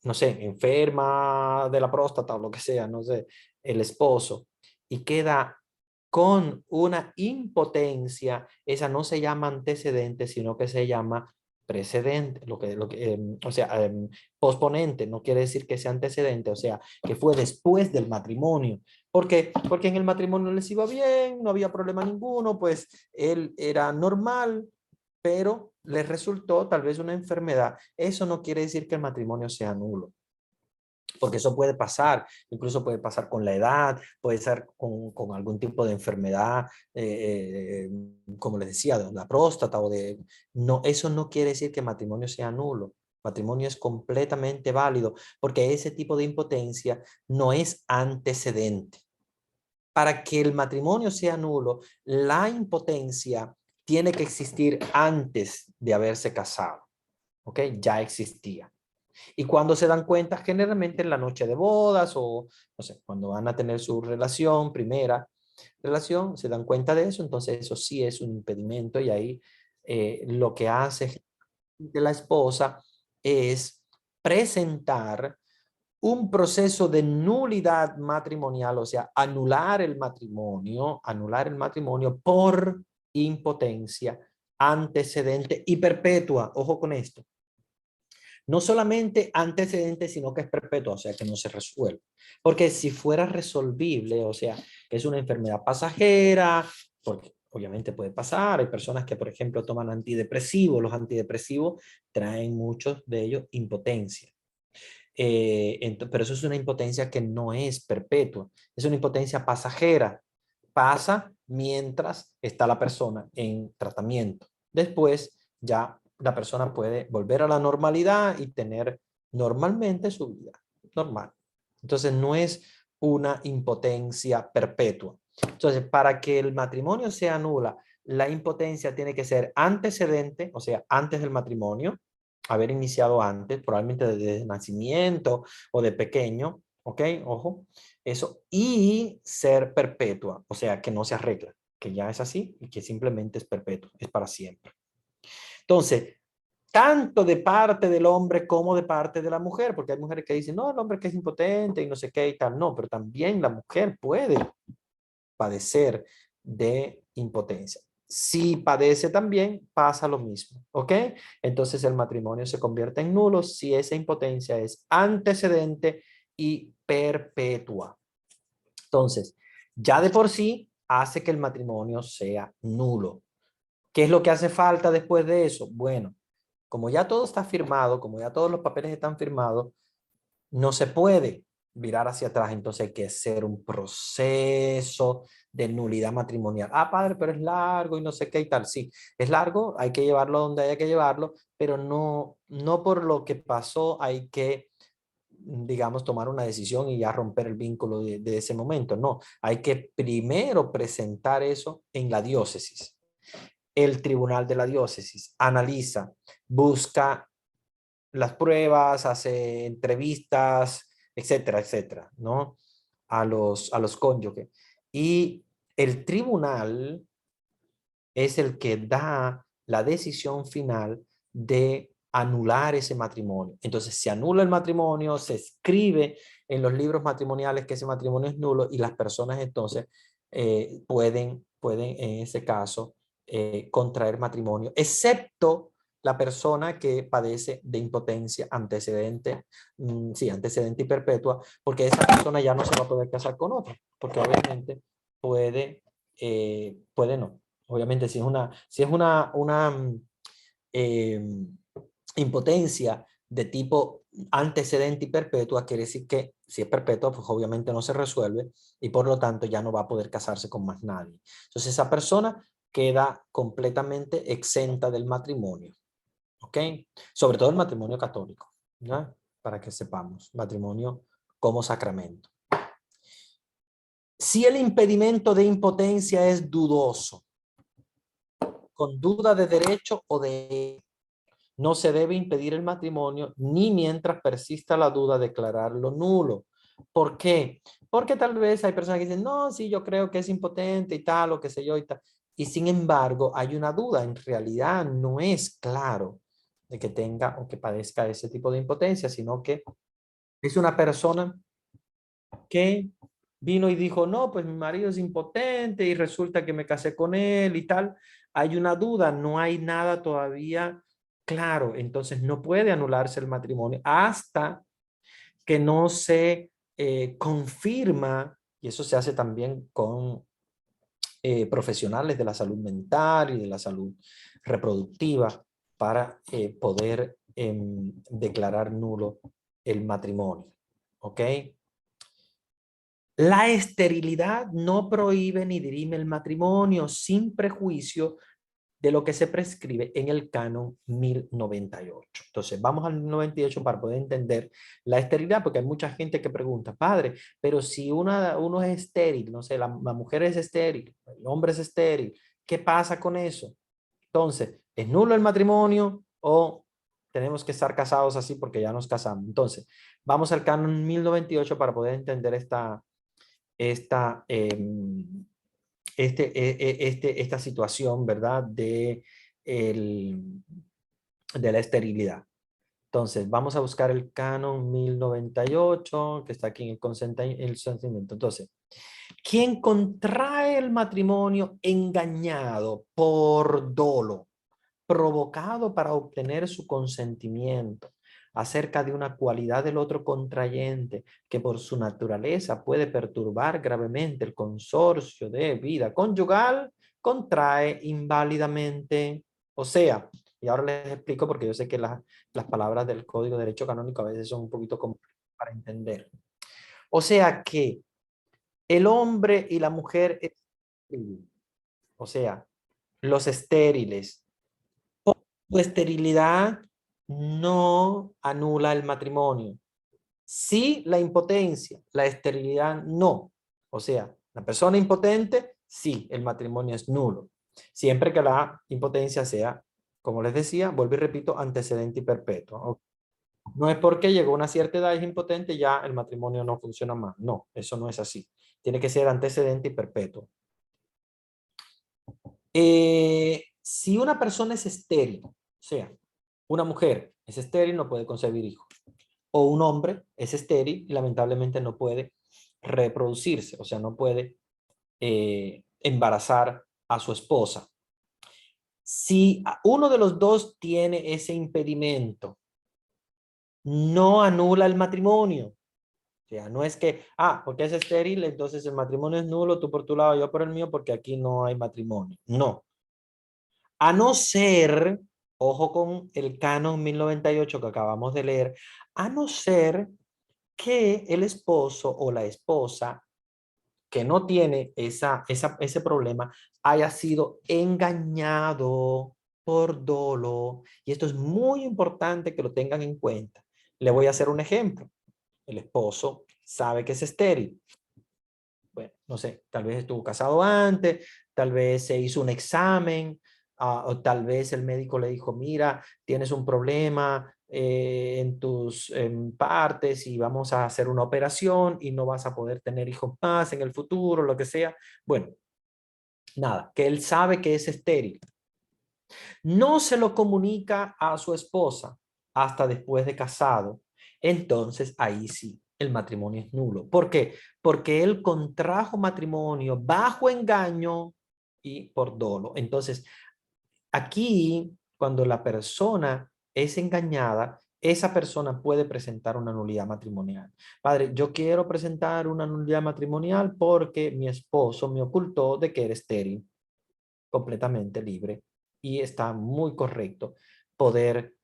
no sé, enferma de la próstata o lo que sea, no sé, el esposo, y queda con una impotencia, esa no se llama antecedente, sino que se llama precedente, o sea, posponente, no quiere decir que sea antecedente, o sea, que fue después del matrimonio. ¿Por qué? Porque en el matrimonio les iba bien, no había problema ninguno, pues él era normal, pero les resultó tal vez una enfermedad. Eso no quiere decir que el matrimonio sea nulo, porque eso puede pasar, incluso puede pasar con la edad, puede ser con algún tipo de enfermedad, como les decía, de la próstata o de... No, eso no quiere decir que el matrimonio sea nulo. Matrimonio es completamente válido porque ese tipo de impotencia no es antecedente. Para que el matrimonio sea nulo, la impotencia tiene que existir antes de haberse casado. ¿Ok? Ya existía. Y cuando se dan cuenta, generalmente en la noche de bodas o, no sé, cuando van a tener su primera relación, se dan cuenta de eso, entonces eso sí es un impedimento y ahí lo que hace la esposa es presentar un proceso de nulidad matrimonial, o sea, anular el matrimonio por impotencia antecedente y perpetua. Ojo con esto. No solamente antecedente, sino que es perpetua, o sea, que no se resuelve. Porque si fuera resolvible, o sea, que es una enfermedad pasajera, porque obviamente puede pasar, hay personas que, por ejemplo, toman antidepresivos, los antidepresivos traen muchos de ellos impotencia. Pero eso es una impotencia que no es perpetua, es una impotencia pasajera. Pasa mientras está la persona en tratamiento. Después ya la persona puede volver a la normalidad y tener normalmente su vida normal. Entonces no es una impotencia perpetua. Entonces, para que el matrimonio sea nula, la impotencia tiene que ser antecedente, o sea, antes del matrimonio, haber iniciado antes, probablemente desde nacimiento o de pequeño, ¿ok? Ojo, eso, y ser perpetua, o sea, que no se arregla, que ya es así y que simplemente es perpetuo, es para siempre. Entonces, tanto de parte del hombre como de parte de la mujer, porque hay mujeres que dicen, no, el hombre que es impotente y no sé qué y tal, no, pero también la mujer puede padecer de impotencia. Si padece también, pasa lo mismo, ¿ok? Entonces el matrimonio se convierte en nulo si esa impotencia es antecedente y perpetua. Entonces, ya de por sí hace que el matrimonio sea nulo. ¿Qué es lo que hace falta después de eso? Bueno, como ya todo está firmado, como ya todos los papeles están firmados, no se puede virar hacia atrás, entonces hay que hacer un proceso de nulidad matrimonial. Ah, padre, pero es largo y no sé qué y tal. Sí, es largo, hay que llevarlo donde haya que llevarlo, pero no por lo que pasó hay que, digamos, tomar una decisión y ya romper el vínculo de ese momento. No, hay que primero presentar eso en la diócesis. El tribunal de la diócesis analiza, busca las pruebas, hace entrevistas, etcétera, etcétera, ¿no? A los cónyuges. Y el tribunal es el que da la decisión final de anular ese matrimonio. Entonces se anula el matrimonio, se escribe en los libros matrimoniales que ese matrimonio es nulo y las personas entonces pueden en ese caso contraer matrimonio, excepto la persona que padece de impotencia antecedente, sí, antecedente y perpetua, porque esa persona ya no se va a poder casar con otro, porque obviamente puede no. Obviamente, si es una eh, impotencia de tipo antecedente y perpetua, quiere decir que si es perpetua, pues obviamente no se resuelve y por lo tanto ya no va a poder casarse con más nadie. Entonces esa persona queda completamente exenta del matrimonio, ¿ok? Sobre todo el matrimonio católico, ¿no? Para que sepamos, matrimonio como sacramento. Si el impedimento de impotencia es dudoso, con duda de derecho o de no se debe impedir el matrimonio ni mientras persista la duda declararlo nulo. ¿Por qué? Porque tal vez hay personas que dicen, no, sí, yo creo que es impotente y tal, o qué sé yo y tal. Y sin embargo, hay una duda. En realidad no es claro de que tenga o que padezca ese tipo de impotencia, sino que es una persona que vino y dijo, no, pues mi marido es impotente y resulta que me casé con él y tal. Hay una duda, no hay nada todavía claro, entonces no puede anularse el matrimonio hasta que no se confirma, y eso se hace también con profesionales de la salud mental y de la salud reproductiva para poder declarar nulo el matrimonio. ¿Ok? La esterilidad no prohíbe ni dirime el matrimonio sin prejuicio de lo que se prescribe en el canon 1098. Entonces, vamos al 1098 para poder entender la esterilidad, porque hay mucha gente que pregunta, padre, pero si uno es estéril, no sé, la mujer es estéril, el hombre es estéril, ¿qué pasa con eso? Entonces, ¿es nulo el matrimonio o tenemos que estar casados así porque ya nos casamos? Entonces, vamos al canon 1098 para poder entender esta, esta situación, ¿verdad? De de la esterilidad. Entonces, vamos a buscar el canon 1098, que está aquí en el consentimiento. Entonces, quien contrae el matrimonio engañado por dolo, provocado para obtener su consentimiento acerca de una cualidad del otro contrayente que por su naturaleza puede perturbar gravemente el consorcio de vida conyugal, contrae inválidamente. O sea, y ahora les explico porque yo sé que las palabras del Código de Derecho Canónico a veces son un poquito complejas para entender. O sea que el hombre y la mujer, o sea, los estériles, su esterilidad no anula el matrimonio. Sí, la impotencia, la esterilidad no. O sea, la persona impotente, sí, el matrimonio es nulo. Siempre que la impotencia sea, como les decía, vuelvo y repito, antecedente y perpetuo. No es porque llegó a una cierta edad y es impotente, ya el matrimonio no funciona más. No, eso no es así. Tiene que ser antecedente y perpetuo. Si una persona es estéril, o sea, una mujer es estéril, no puede concebir hijos. O un hombre es estéril y lamentablemente no puede reproducirse, o sea, no puede embarazar a su esposa. Si uno de los dos tiene ese impedimento, no anula el matrimonio. O sea, no es que, porque es estéril, entonces el matrimonio es nulo, tú por tu lado, yo por el mío, porque aquí no hay matrimonio. No. A no ser, ojo con el canon 1098 que acabamos de leer, a no ser que el esposo o la esposa que no tiene ese problema haya sido engañado por dolo. Y esto es muy importante que lo tengan en cuenta. Le voy a hacer un ejemplo. El esposo sabe que es estéril. Bueno, no sé, tal vez estuvo casado antes, tal vez se hizo un examen, o tal vez el médico le dijo, mira, tienes un problema en tus partes y vamos a hacer una operación y no vas a poder tener hijos más en el futuro, lo que sea. Bueno, nada, que él sabe que es estéril. No se lo comunica a su esposa hasta después de casado. Entonces, ahí sí, el matrimonio es nulo. ¿Por qué? Porque él contrajo matrimonio bajo engaño y por dolo. Entonces, aquí, cuando la persona es engañada, esa persona puede presentar una nulidad matrimonial. Padre, yo quiero presentar una nulidad matrimonial porque mi esposo me ocultó de que era estéril, completamente libre, y está muy correcto poder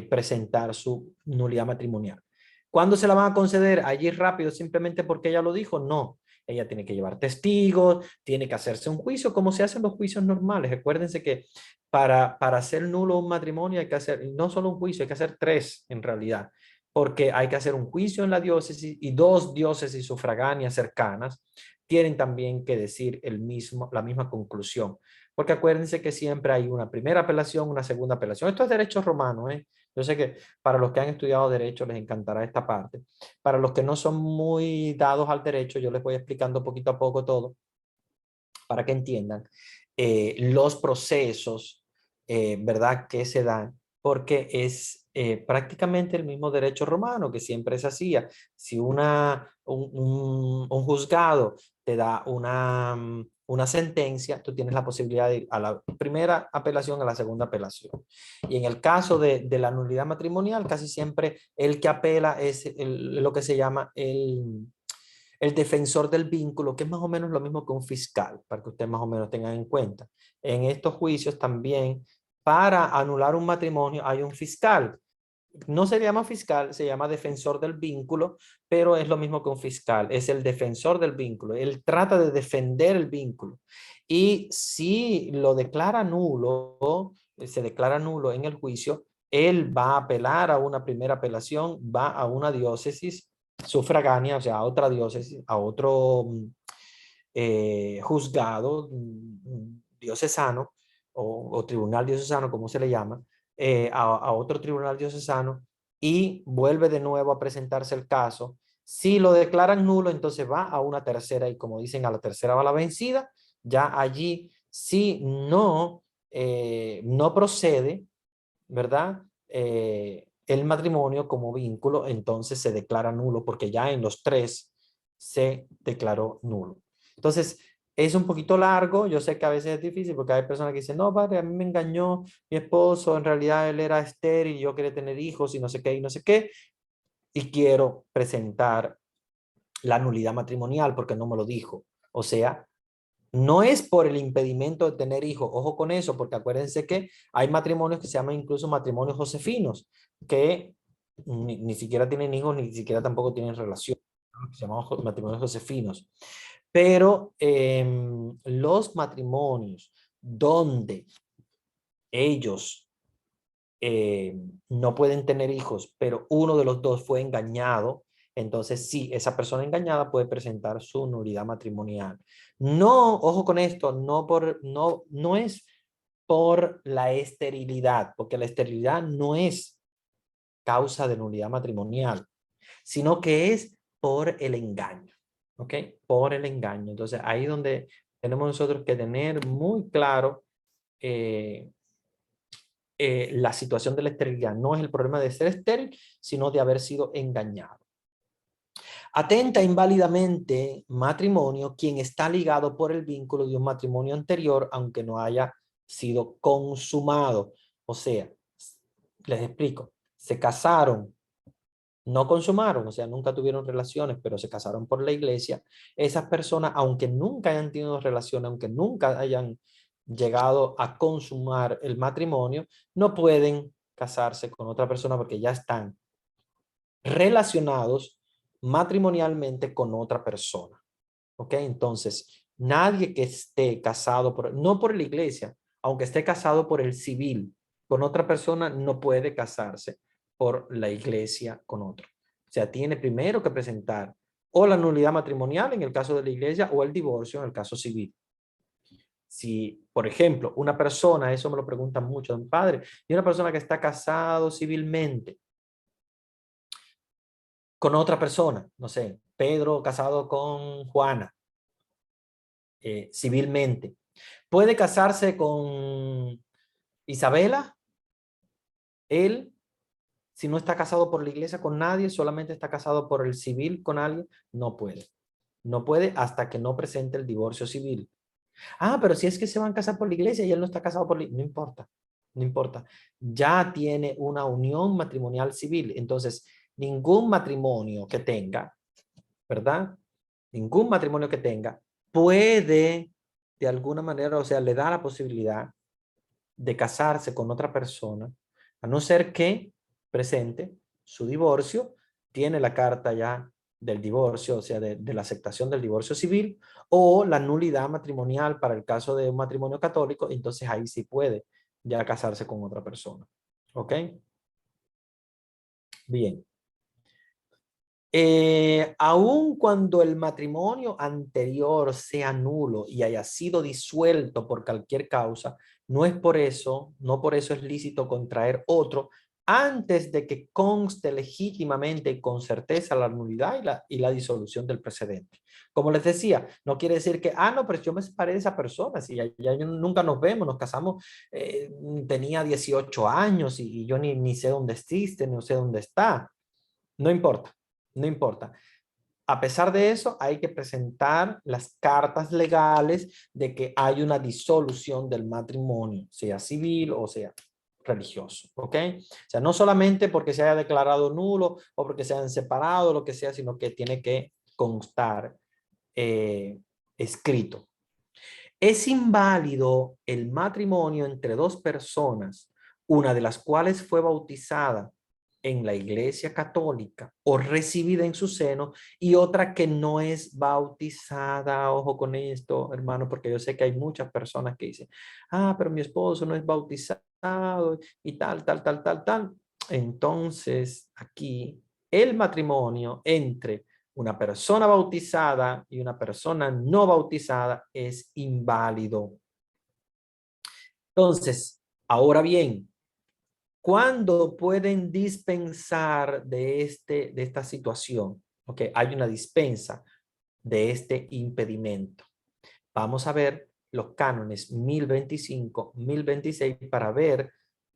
presentar su nulidad matrimonial. ¿Cuándo se la van a conceder? Allí rápido, simplemente porque ella lo dijo. No, ella tiene que llevar testigos, tiene que hacerse un juicio, como se hacen los juicios normales. Recuérdense que para hacer nulo un matrimonio hay que hacer no solo un juicio, hay que hacer tres en realidad, porque hay que hacer un juicio en la diócesis y dos diócesis sufragáneas cercanas tienen también que decir la misma conclusión. Porque acuérdense que siempre hay una primera apelación, una segunda apelación. Esto es derecho romano, ¿eh? Yo sé que para los que han estudiado derecho les encantará esta parte. Para los que no son muy dados al derecho, yo les voy explicando poquito a poco todo para que entiendan los procesos, ¿verdad?, que se dan, porque es prácticamente el mismo derecho romano que siempre se hacía. Si un juzgado te da una sentencia, tú tienes la posibilidad de ir a la primera apelación, a la segunda apelación. Y en el caso de la nulidad matrimonial, casi siempre el que apela es lo que se llama el defensor del vínculo, que es más o menos lo mismo que un fiscal, para que ustedes más o menos tengan en cuenta. En estos juicios también, para anular un matrimonio, hay un fiscal. No se llama fiscal, se llama defensor del vínculo, pero es lo mismo que un fiscal, es el defensor del vínculo. Él trata de defender el vínculo. Y si lo declara nulo, se declara nulo en el juicio, él va a apelar a una primera apelación, va a una diócesis sufragánea, o sea, a otra diócesis, a otro juzgado diocesano o tribunal diocesano, como se le llama, a otro tribunal diocesano y vuelve de nuevo a presentarse el caso. Si lo declaran nulo, entonces va a una tercera y como dicen, a la tercera va la vencida. Ya allí, si no no procede, ¿verdad? El matrimonio como vínculo, entonces se declara nulo porque ya en los tres se declaró nulo. Entonces, es un poquito largo, yo sé que a veces es difícil porque hay personas que dicen, no, padre, a mí me engañó mi esposo, en realidad él era estéril y yo quería tener hijos y no sé qué y no sé qué, y quiero presentar la nulidad matrimonial porque no me lo dijo. O sea, no es por el impedimento de tener hijos, ojo con eso, porque acuérdense que hay matrimonios que se llaman incluso matrimonios josefinos, que ni siquiera tienen hijos, ni siquiera tampoco tienen relación, ¿no? Se llaman matrimonios josefinos. Pero los matrimonios donde ellos no pueden tener hijos, pero uno de los dos fue engañado, entonces sí, esa persona engañada puede presentar su nulidad matrimonial. No, ojo con esto, no es por la esterilidad, porque la esterilidad no es causa de nulidad matrimonial, sino que es por el engaño, ¿ok? Por el engaño. Entonces ahí donde tenemos nosotros que tener muy claro eh, la situación de la esterilidad. No es el problema de ser estéril, sino de haber sido engañado. Atenta inválidamente matrimonio quien está ligado por el vínculo de un matrimonio anterior, aunque no haya sido consumado. O sea, les explico, se casaron, no consumaron, o sea, nunca tuvieron relaciones, pero se casaron por la iglesia. Esas personas, aunque nunca hayan tenido relaciones, aunque nunca hayan llegado a consumar el matrimonio, no pueden casarse con otra persona porque ya están relacionados matrimonialmente con otra persona. ¿Ok? Entonces, nadie que esté casado, no por la iglesia, aunque esté casado por el civil con otra persona, no puede casarse por la iglesia con otro. O sea, tiene primero que presentar o la nulidad matrimonial en el caso de la iglesia o el divorcio en el caso civil. Si, por ejemplo, una persona, eso me lo preguntan mucho, mi padre, y una persona que está casado civilmente con otra persona, no sé, Pedro casado con Juana, civilmente, ¿puede casarse con Isabela? Él, si no está casado por la iglesia con nadie, solamente está casado por el civil con alguien, no puede. No puede hasta que no presente el divorcio civil. Ah, pero si es que se van a casar por la iglesia y él no está casado por la iglesia, no importa, no importa. Ya tiene una unión matrimonial civil. Entonces, ningún matrimonio que tenga, ¿verdad? Ningún matrimonio que tenga puede, de alguna manera, o sea, le da la posibilidad de casarse con otra persona, a no ser que presente su divorcio, tiene la carta ya del divorcio, o sea, de la aceptación del divorcio civil, o la nulidad matrimonial para el caso de un matrimonio católico, entonces ahí sí puede ya casarse con otra persona. ¿Ok? Bien. Aun cuando el matrimonio anterior sea nulo y haya sido disuelto por cualquier causa, no es por eso, no por eso es lícito contraer otro antes de que conste legítimamente y con certeza la nulidad y la disolución del precedente. Como les decía, no quiere decir que, no, pero yo me separé de esa persona, si ya nunca nos vemos, nos casamos, tenía 18 años y yo ni sé dónde existe, no sé dónde está. No importa, no importa. A pesar de eso, hay que presentar las cartas legales de que hay una disolución del matrimonio, sea civil o sea religioso, ¿ok? O sea, no solamente porque se haya declarado nulo o porque se hayan separado, lo que sea, sino que tiene que constar escrito. Es inválido el matrimonio entre dos personas, una de las cuales fue bautizada en la Iglesia Católica o recibida en su seno y otra que no es bautizada. Ojo con esto, hermano, porque yo sé que hay muchas personas que dicen, pero mi esposo no es bautizado y tal, tal, tal, tal, tal. Entonces, aquí el matrimonio entre una persona bautizada y una persona no bautizada es inválido. Entonces, ahora bien, ¿cuándo pueden dispensar de esta situación? Ok, hay una dispensa de este impedimento. Vamos a ver los cánones 1025, 1026 para ver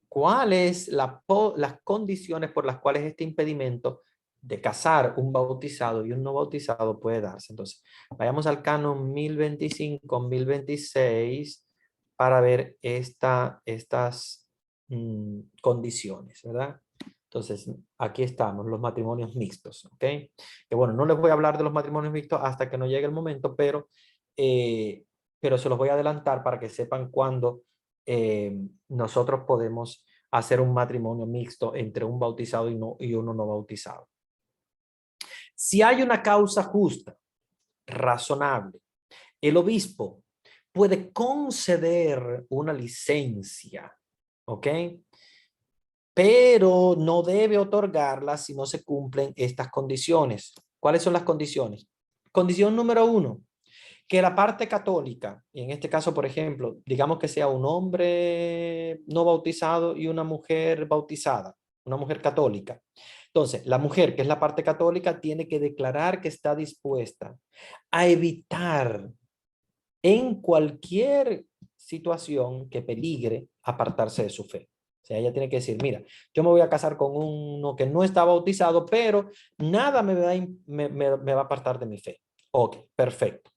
cuáles las condiciones por las cuales este impedimento de casar un bautizado y un no bautizado puede darse. Entonces, vayamos al canon 1025, 1026 para ver estas condiciones, ¿verdad? Entonces, aquí estamos, los matrimonios mixtos, ¿ok? Que bueno, no les voy a hablar de los matrimonios mixtos hasta que no llegue el momento, pero se los voy a adelantar para que sepan cuándo nosotros podemos hacer un matrimonio mixto entre un bautizado y uno no bautizado. Si hay una causa justa, razonable, el obispo puede conceder una licencia, ¿ok? Pero no debe otorgarla si no se cumplen estas condiciones. ¿Cuáles son las condiciones? Condición número 1, que la parte católica, y en este caso, por ejemplo, digamos que sea un hombre no bautizado y una mujer bautizada, una mujer católica. Entonces, la mujer, que es la parte católica, tiene que declarar que está dispuesta a evitar en cualquier situación que peligre apartarse de su fe. O sea, ella tiene que decir, mira, yo me voy a casar con uno que no está bautizado, pero nada me va a apartar de mi fe. Ok, perfecto.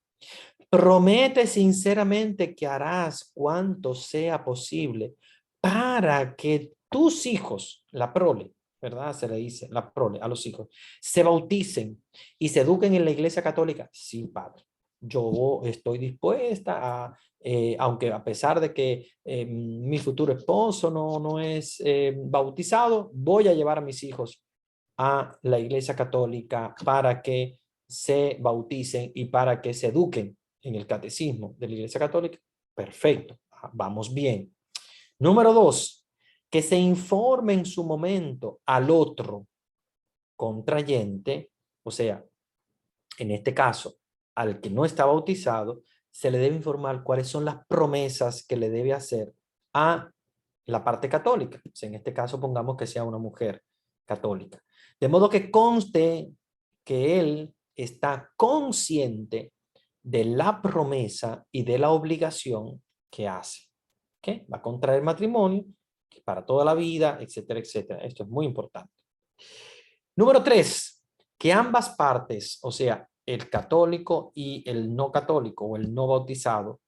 Promete sinceramente que harás cuanto sea posible para que tus hijos, la prole, ¿verdad? Se le dice la prole a los hijos, se bauticen y se eduquen en la iglesia católica. Sí, padre. Yo estoy dispuesta a, aunque a pesar de que mi futuro esposo no es bautizado, voy a llevar a mis hijos a la iglesia católica para que se bauticen y para que se eduquen en el catecismo de la iglesia católica. Perfecto, vamos bien. Número 2, que se informe en su momento al otro contrayente, o sea, en este caso, al que no está bautizado, se le debe informar cuáles son las promesas que le debe hacer a la parte católica. O sea, en este caso, pongamos que sea una mujer católica. De modo que conste que él está consciente de la promesa y de la obligación que hace. ¿Okay? Va a contraer matrimonio para toda la vida, etcétera, etcétera. Esto es muy importante. Número 3, que ambas partes, o sea, el católico y el no católico o el no bautizado,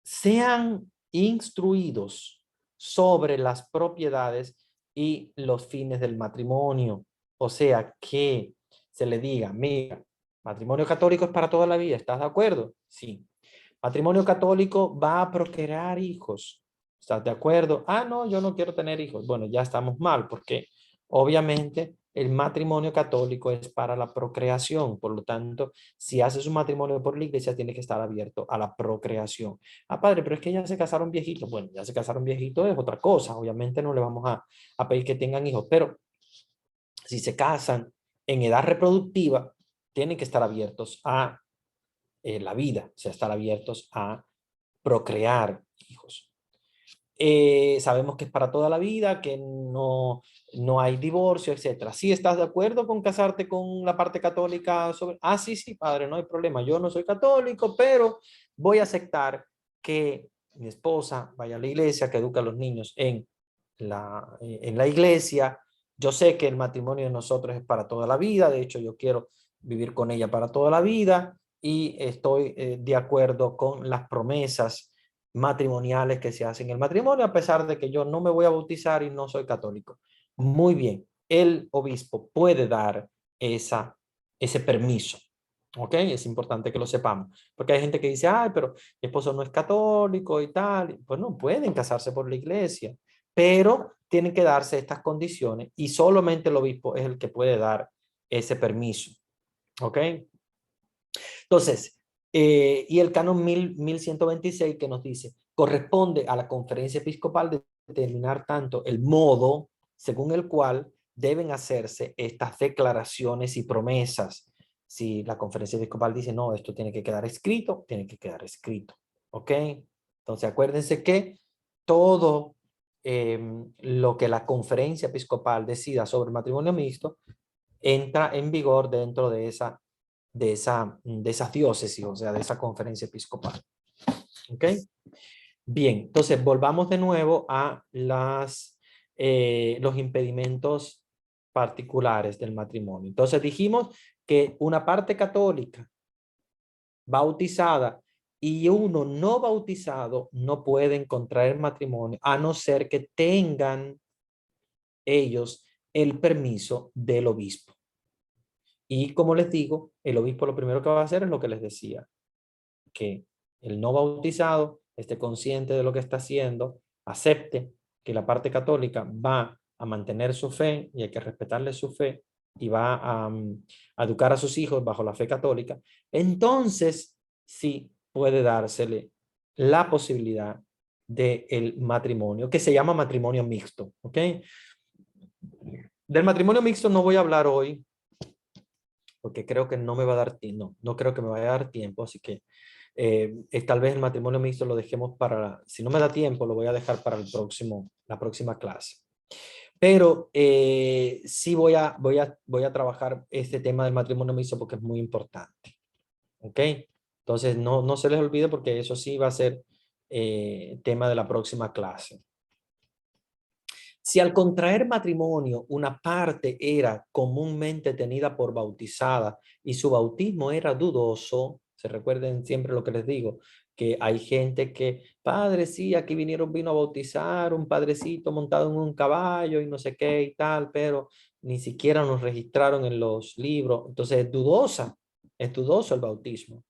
sean instruidos sobre las propiedades y los fines del matrimonio. O sea, que se le diga, mira, matrimonio católico es para toda la vida, ¿estás de acuerdo? Sí. Matrimonio católico va a procrear hijos. ¿Estás de acuerdo? Ah, no, yo no quiero tener hijos. Bueno, ya estamos mal porque obviamente el matrimonio católico es para la procreación. Por lo tanto, si haces un matrimonio por la iglesia, tiene que estar abierto a la procreación. Ah, padre, pero es que ya se casaron viejitos. Bueno, ya se casaron viejitos es otra cosa. Obviamente no le vamos a pedir que tengan hijos, pero si se casan en edad reproductiva, tienen que estar abiertos a la vida, o sea, estar abiertos a procrear hijos. Sabemos que es para toda la vida, que no hay divorcio, etcétera. ¿Sí estás de acuerdo con casarte con la parte católica? Sí, sí, padre, no hay problema. Yo no soy católico, pero voy a aceptar que mi esposa vaya a la iglesia, que eduque a los niños en la iglesia. Yo sé que el matrimonio de nosotros es para toda la vida. De hecho, yo quiero vivir con ella para toda la vida y estoy de acuerdo con las promesas matrimoniales que se hacen en el matrimonio, a pesar de que yo no me voy a bautizar y no soy católico. Muy bien, el obispo puede dar ese permiso. ¿Ok? Es importante que lo sepamos. Porque hay gente que dice, ay, pero mi esposo no es católico y tal. Pues no, pueden casarse por la iglesia, pero tienen que darse estas condiciones y solamente el obispo es el que puede dar ese permiso. ¿Ok? Entonces, y el canon 1126 que nos dice, corresponde a la conferencia episcopal determinar tanto el modo según el cual deben hacerse estas declaraciones y promesas. Si la conferencia episcopal dice, no, esto tiene que quedar escrito, tiene que quedar escrito. ¿Ok? Entonces, acuérdense que todo lo que la conferencia episcopal decida sobre matrimonio mixto entra en vigor dentro de esas diócesis, o sea, de esa conferencia episcopal. ¿Ok? Bien, entonces volvamos de nuevo a los impedimentos particulares del matrimonio. Entonces dijimos que una parte católica bautizada y uno no bautizado no pueden contraer matrimonio a no ser que tengan ellos el permiso del obispo. Y como les digo, el obispo lo primero que va a hacer es lo que les decía, que el no bautizado esté consciente de lo que está haciendo, acepte que la parte católica va a mantener su fe y hay que respetarle su fe y va a educar a sus hijos bajo la fe católica, entonces sí puede dársele la posibilidad del matrimonio, que se llama matrimonio mixto, ¿ok? Del matrimonio mixto no voy a hablar hoy, porque creo que no me va a dar tiempo, no creo que me vaya a dar tiempo, así que tal vez el matrimonio mixto lo dejemos para, si no me da tiempo, lo voy a dejar para la próxima clase. Pero sí voy a trabajar este tema del matrimonio mixto porque es muy importante. ¿Ok? Entonces no se les olvide porque eso sí va a ser tema de la próxima clase. Si al contraer matrimonio una parte era comúnmente tenida por bautizada y su bautismo era dudoso, se recuerden siempre lo que les digo, que hay gente que, padre, sí, aquí vino a bautizar un padrecito montado en un caballo y no sé qué y tal, pero ni siquiera nos registraron en los libros. Entonces es dudoso el bautismo.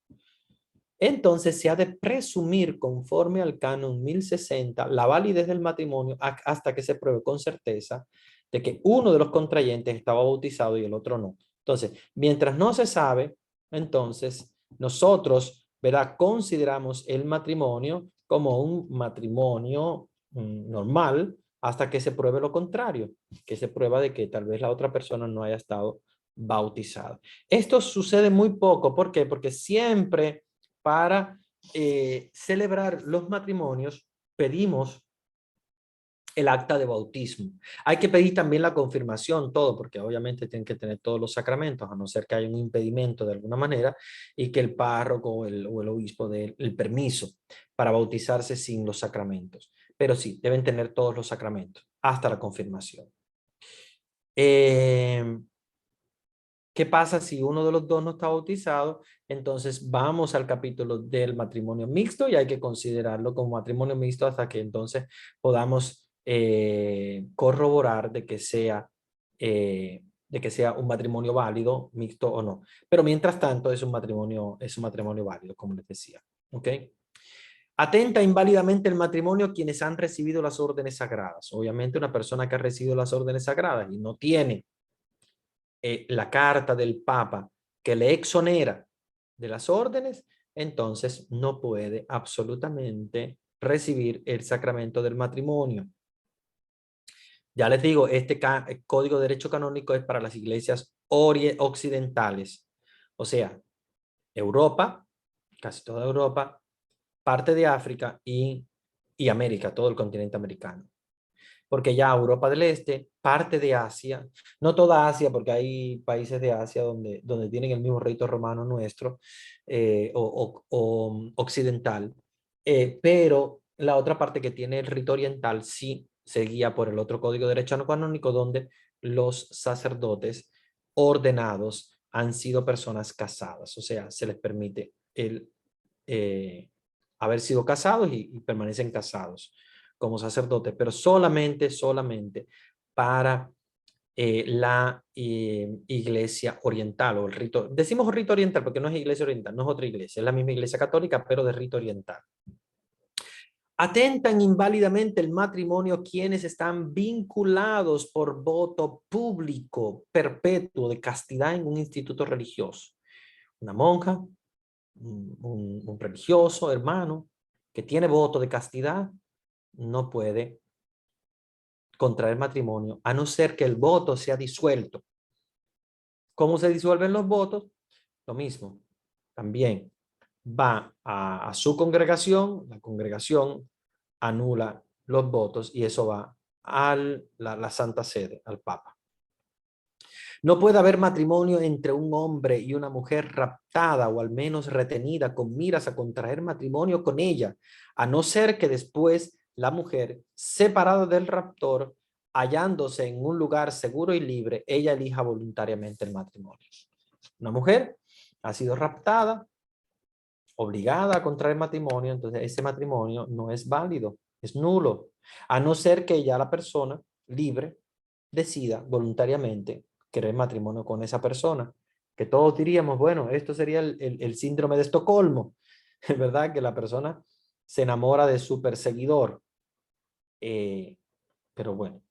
Entonces se ha de presumir conforme al canon 1060 la validez del matrimonio hasta que se pruebe con certeza de que uno de los contrayentes estaba bautizado y el otro no. Entonces, mientras no se sabe, entonces nosotros, ¿verdad? Consideramos el matrimonio como un matrimonio normal hasta que se pruebe lo contrario, que se prueba de que tal vez la otra persona no haya estado bautizada. Esto sucede muy poco. ¿Por qué? Porque siempre para celebrar los matrimonios, pedimos el acta de bautismo. Hay que pedir también la confirmación, todo, porque obviamente tienen que tener todos los sacramentos, a no ser que haya un impedimento de alguna manera y que el párroco o el obispo dé el permiso para bautizarse sin los sacramentos. Pero sí, deben tener todos los sacramentos, hasta la confirmación. ¿Qué pasa si uno de los dos no está bautizado? Entonces vamos al capítulo del matrimonio mixto y hay que considerarlo como matrimonio mixto hasta que entonces podamos corroborar de que sea un matrimonio válido, mixto o no. Pero mientras tanto es un matrimonio válido, como les decía. ¿Ok? Atenta inválidamente el matrimonio quienes han recibido las órdenes sagradas. Obviamente una persona que ha recibido las órdenes sagradas y no tiene la carta del Papa que le exonera de las órdenes, entonces no puede absolutamente recibir el sacramento del matrimonio. Ya les digo, este código de derecho canónico es para las iglesias occidentales, o sea, Europa, casi toda Europa, parte de África y América, todo el continente americano. Porque ya Europa del Este, parte de Asia, no toda Asia, porque hay países de Asia donde tienen el mismo rito romano nuestro o occidental, pero la otra parte que tiene el rito oriental sí se guía por el otro código de derecho canónico donde los sacerdotes ordenados han sido personas casadas, o sea, se les permite haber sido casados y permanecen casados como sacerdotes, pero solamente para la iglesia oriental o el rito. Decimos rito oriental porque no es iglesia oriental, no es otra iglesia, es la misma iglesia católica, pero de rito oriental. Atentan inválidamente el matrimonio quienes están vinculados por voto público perpetuo de castidad en un instituto religioso. Una monja, un religioso, hermano, que tiene voto de castidad, no puede contraer matrimonio, a no ser que el voto sea disuelto. ¿Cómo se disuelven los votos? Lo mismo. También va a su congregación, la congregación anula los votos y eso va a la Santa Sede, al Papa. No puede haber matrimonio entre un hombre y una mujer raptada o al menos retenida con miras a contraer matrimonio con ella, a no ser que después la mujer, separada del raptor, hallándose en un lugar seguro y libre, ella elija voluntariamente el matrimonio. Una mujer ha sido raptada, obligada a contraer matrimonio, entonces ese matrimonio no es válido, es nulo, a no ser que ya la persona libre decida voluntariamente querer matrimonio con esa persona, que todos diríamos, bueno, esto sería el síndrome de Estocolmo, ¿verdad? Que la persona se enamora de su perseguidor. Pero bueno,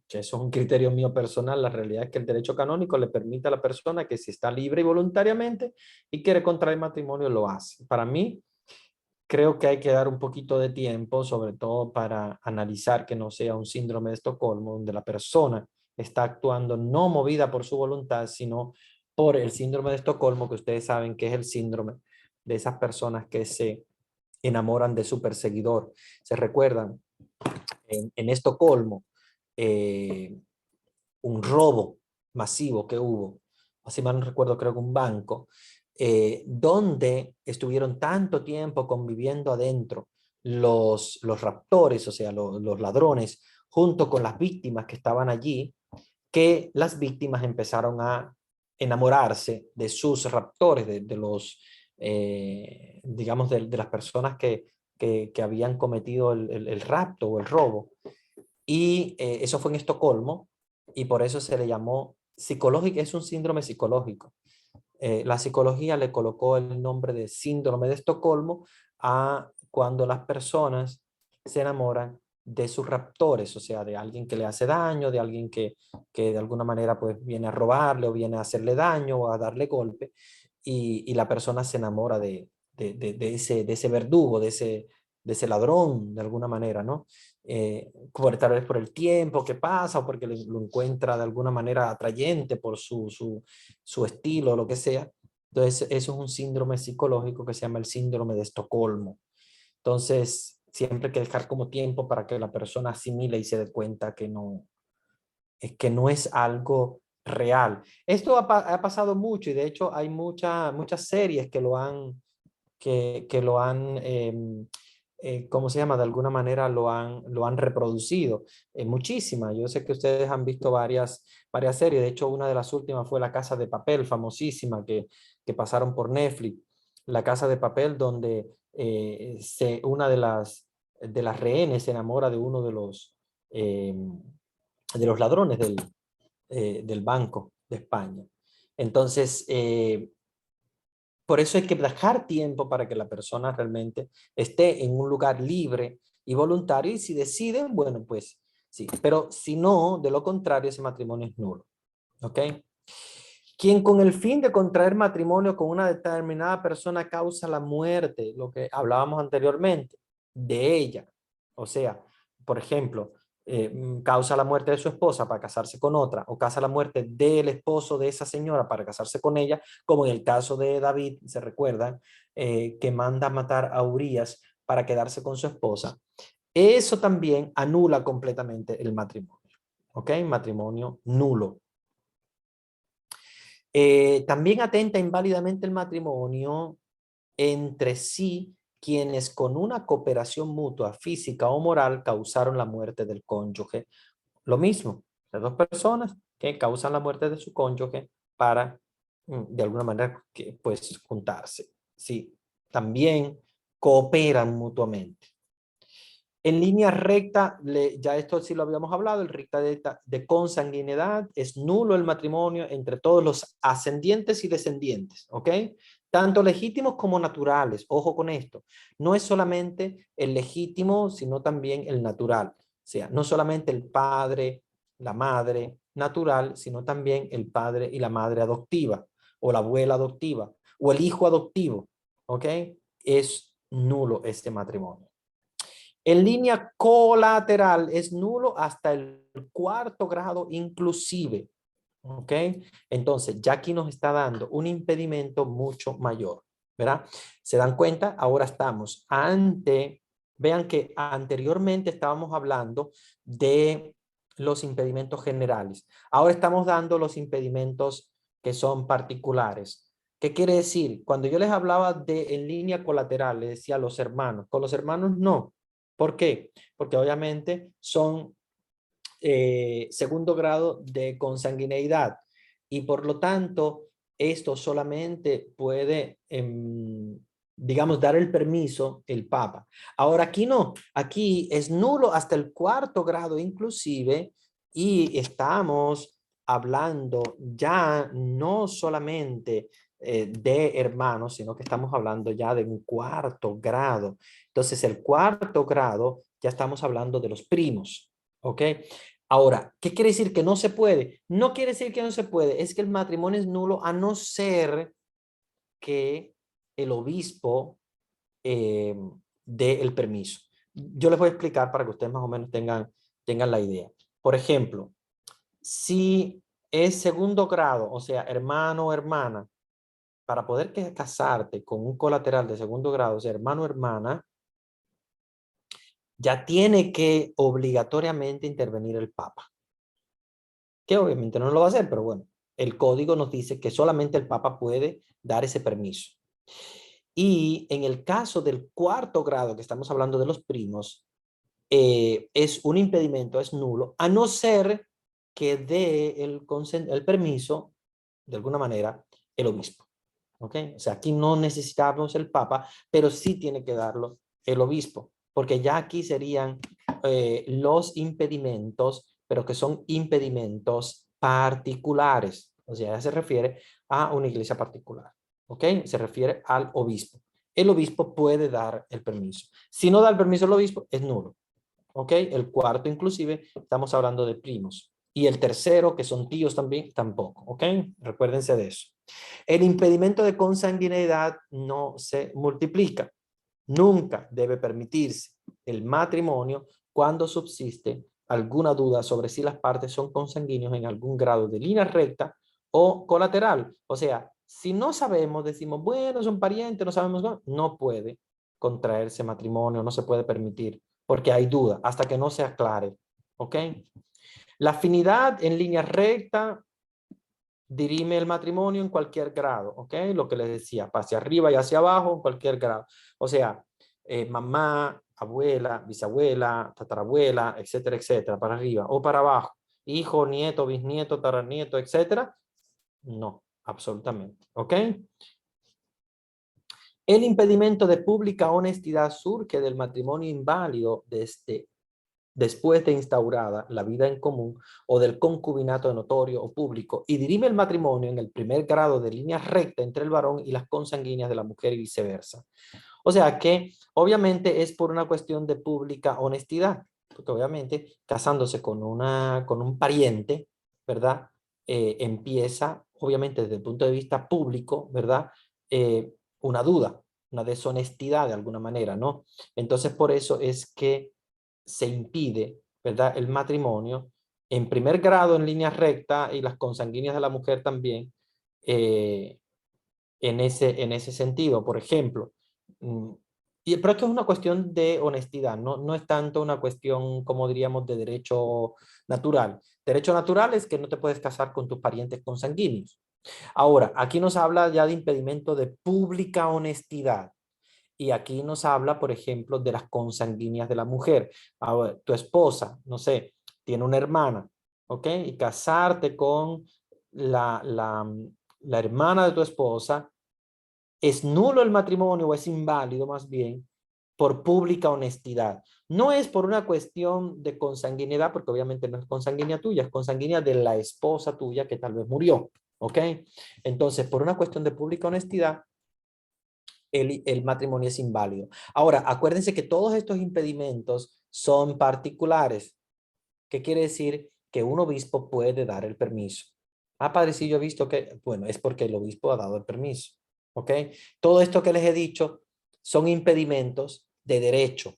eso es un criterio mío personal. La realidad es que el derecho canónico le permite a la persona que si está libre y voluntariamente y quiere contraer matrimonio, lo hace. Para mí, creo que hay que dar un poquito de tiempo, sobre todo para analizar que no sea un síndrome de Estocolmo, donde la persona está actuando no movida por su voluntad, sino por el síndrome de Estocolmo, que ustedes saben que es el síndrome de esas personas que se enamoran de su perseguidor. ¿Se recuerdan? En Estocolmo, eh, un robo masivo que hubo, así mal no recuerdo, creo que un banco, donde estuvieron tanto tiempo conviviendo adentro los raptores, o sea, los ladrones, junto con las víctimas que estaban allí, que las víctimas empezaron a enamorarse de sus raptores, de los, digamos, de las personas que habían cometido el rapto o el robo. Y eso fue en Estocolmo y por eso se le llamó psicológico, es un síndrome psicológico. La psicología le colocó el nombre de síndrome de Estocolmo a cuando las personas se enamoran de sus raptores, o sea, de alguien que le hace daño, de alguien que de alguna manera pues viene a robarle o viene a hacerle daño o a darle golpe y la persona se enamora de ese verdugo, de ese ladrón, de alguna manera, ¿no? Tal vez por el tiempo que pasa o porque lo encuentra de alguna manera atrayente por su estilo o lo que sea. Entonces, eso es un síndrome psicológico que se llama el síndrome de Estocolmo. Entonces, siempre hay que dejar como tiempo para que la persona asimile y se dé cuenta que no es algo real. Esto ha pasado mucho y de hecho hay muchas series que lo han ¿cómo se llama? De alguna manera lo han reproducido. Muchísimas. Yo sé que ustedes han visto varias series. De hecho, una de las últimas fue La Casa de Papel, famosísima, que pasaron por Netflix. La Casa de Papel, donde una de las rehenes se enamora de uno de los ladrones del Banco de España. Entonces, por eso hay que dejar tiempo para que la persona realmente esté en un lugar libre y voluntario y si deciden, bueno, pues sí. Pero si no, de lo contrario, ese matrimonio es nulo. ¿Ok? Quien con el fin de contraer matrimonio con una determinada persona causa la muerte, lo que hablábamos anteriormente, de ella. O sea, por ejemplo, causa la muerte de su esposa para casarse con otra, o causa la muerte del esposo de esa señora para casarse con ella, como en el caso de David, se recuerdan, que manda a matar a Urías para quedarse con su esposa. Eso también anula completamente el matrimonio. ¿Ok? Matrimonio nulo. También atenta inválidamente el matrimonio entre sí quienes con una cooperación mutua física o moral causaron la muerte del cónyuge. Lo mismo, de dos personas que causan la muerte de su cónyuge para, de alguna manera, pues juntarse. Sí, también cooperan mutuamente. En línea recta, ya esto sí lo habíamos hablado, el recta de consanguinidad, es nulo el matrimonio entre todos los ascendientes y descendientes, ¿ok? Tanto legítimos como naturales, ojo con esto, no es solamente el legítimo, sino también el natural, o sea, no solamente el padre, la madre natural, sino también el padre y la madre adoptiva, o la abuela adoptiva, o el hijo adoptivo, ¿ok? Es nulo este matrimonio. En línea colateral es nulo hasta el cuarto grado inclusive. ¿Ok? Entonces, ya aquí nos está dando un impedimento mucho mayor. ¿Verdad? ¿Se dan cuenta? Ahora estamos ante, vean que anteriormente estábamos hablando de los impedimentos generales. Ahora estamos dando los impedimentos que son particulares. ¿Qué quiere decir? Cuando yo les hablaba de en línea colateral, les decía los hermanos. Con los hermanos no. ¿Por qué? Porque obviamente son segundo grado de consanguineidad y por lo tanto esto solamente puede, digamos, dar el permiso el Papa. Ahora aquí no, aquí es nulo hasta el cuarto grado inclusive y estamos hablando ya no solamente de hermanos, sino que estamos hablando ya de un cuarto grado. Entonces el cuarto grado ya estamos hablando de los primos, ¿ok? Ahora, ¿qué quiere decir que no se puede? No quiere decir que no se puede, es que el matrimonio es nulo a no ser que el obispo eh, dé el permiso. Yo les voy a explicar para que ustedes más o menos tengan la idea. Por ejemplo, si es segundo grado, o sea, hermano o hermana, para poder casarte con un colateral de segundo grado, o sea, hermano o hermana, ya tiene que obligatoriamente intervenir el Papa, que obviamente no lo va a hacer, pero bueno, el código nos dice que solamente el Papa puede dar ese permiso. Y en el caso del cuarto grado, que estamos hablando de los primos, es un impedimento, es nulo, a no ser que dé el permiso, de alguna manera, el obispo. ¿Ok? O sea, aquí no necesitamos el Papa, pero sí tiene que darlo el obispo, porque ya aquí serían los impedimentos, pero que son impedimentos particulares. O sea, ya se refiere a una iglesia particular. ¿Ok? Se refiere al obispo. El obispo puede dar el permiso. Si no da el permiso el obispo, es nulo. ¿Ok? El cuarto, inclusive, estamos hablando de primos. Y el tercero, que son tíos también, tampoco. ¿Ok? Recuérdense de eso. El impedimento de consanguineidad no se multiplica. Nunca debe permitirse el matrimonio cuando subsiste alguna duda sobre si las partes son consanguíneos en algún grado de línea recta o colateral. O sea, si no sabemos, decimos, bueno, son parientes, no sabemos, no puede contraerse matrimonio, no se puede permitir, porque hay duda hasta que no se aclare. ¿Ok? La afinidad en línea recta dirime el matrimonio en cualquier grado, ¿ok? Lo que les decía, hacia arriba y hacia abajo en cualquier grado. O sea, mamá, abuela, bisabuela, tatarabuela, etcétera, etcétera, para arriba o para abajo. Hijo, nieto, bisnieto, tataranieto, etcétera. No, absolutamente, ¿ok? El impedimento de pública honestidad surge del matrimonio inválido después de instaurada la vida en común o del concubinato notorio o público y dirime el matrimonio en el primer grado de línea recta entre el varón y las consanguíneas de la mujer y viceversa. O sea que obviamente es por una cuestión de pública honestidad, porque obviamente casándose con un pariente, ¿verdad? Empieza obviamente desde el punto de vista público, ¿verdad? Una duda, una deshonestidad de alguna manera, ¿no? Entonces por eso es que se impide, ¿verdad? El matrimonio en primer grado en línea recta y las consanguíneas de la mujer también en ese sentido. Por ejemplo, pero esto es una cuestión de honestidad, no es tanto una cuestión, como diríamos, de derecho natural. Derecho natural es que no te puedes casar con tus parientes consanguíneos. Ahora, aquí nos habla ya de impedimento de pública honestidad. Y aquí nos habla, por ejemplo, de las consanguíneas de la mujer. Ahora, tu esposa, no sé, tiene una hermana, ¿ok? Y casarte con la, la, la hermana de tu esposa, es nulo el matrimonio o es inválido más bien por pública honestidad. No es por una cuestión de consanguinidad, porque obviamente no es consanguínea tuya, es consanguínea de la esposa tuya que tal vez murió, ¿ok? Entonces, por una cuestión de pública honestidad, el matrimonio es inválido. Ahora, acuérdense que todos estos impedimentos son particulares. ¿Qué quiere decir? Que un obispo puede dar el permiso. Ah, padre, sí, yo he visto que, bueno, es porque el obispo ha dado el permiso. ¿Ok? Todo esto que les he dicho son impedimentos de derecho,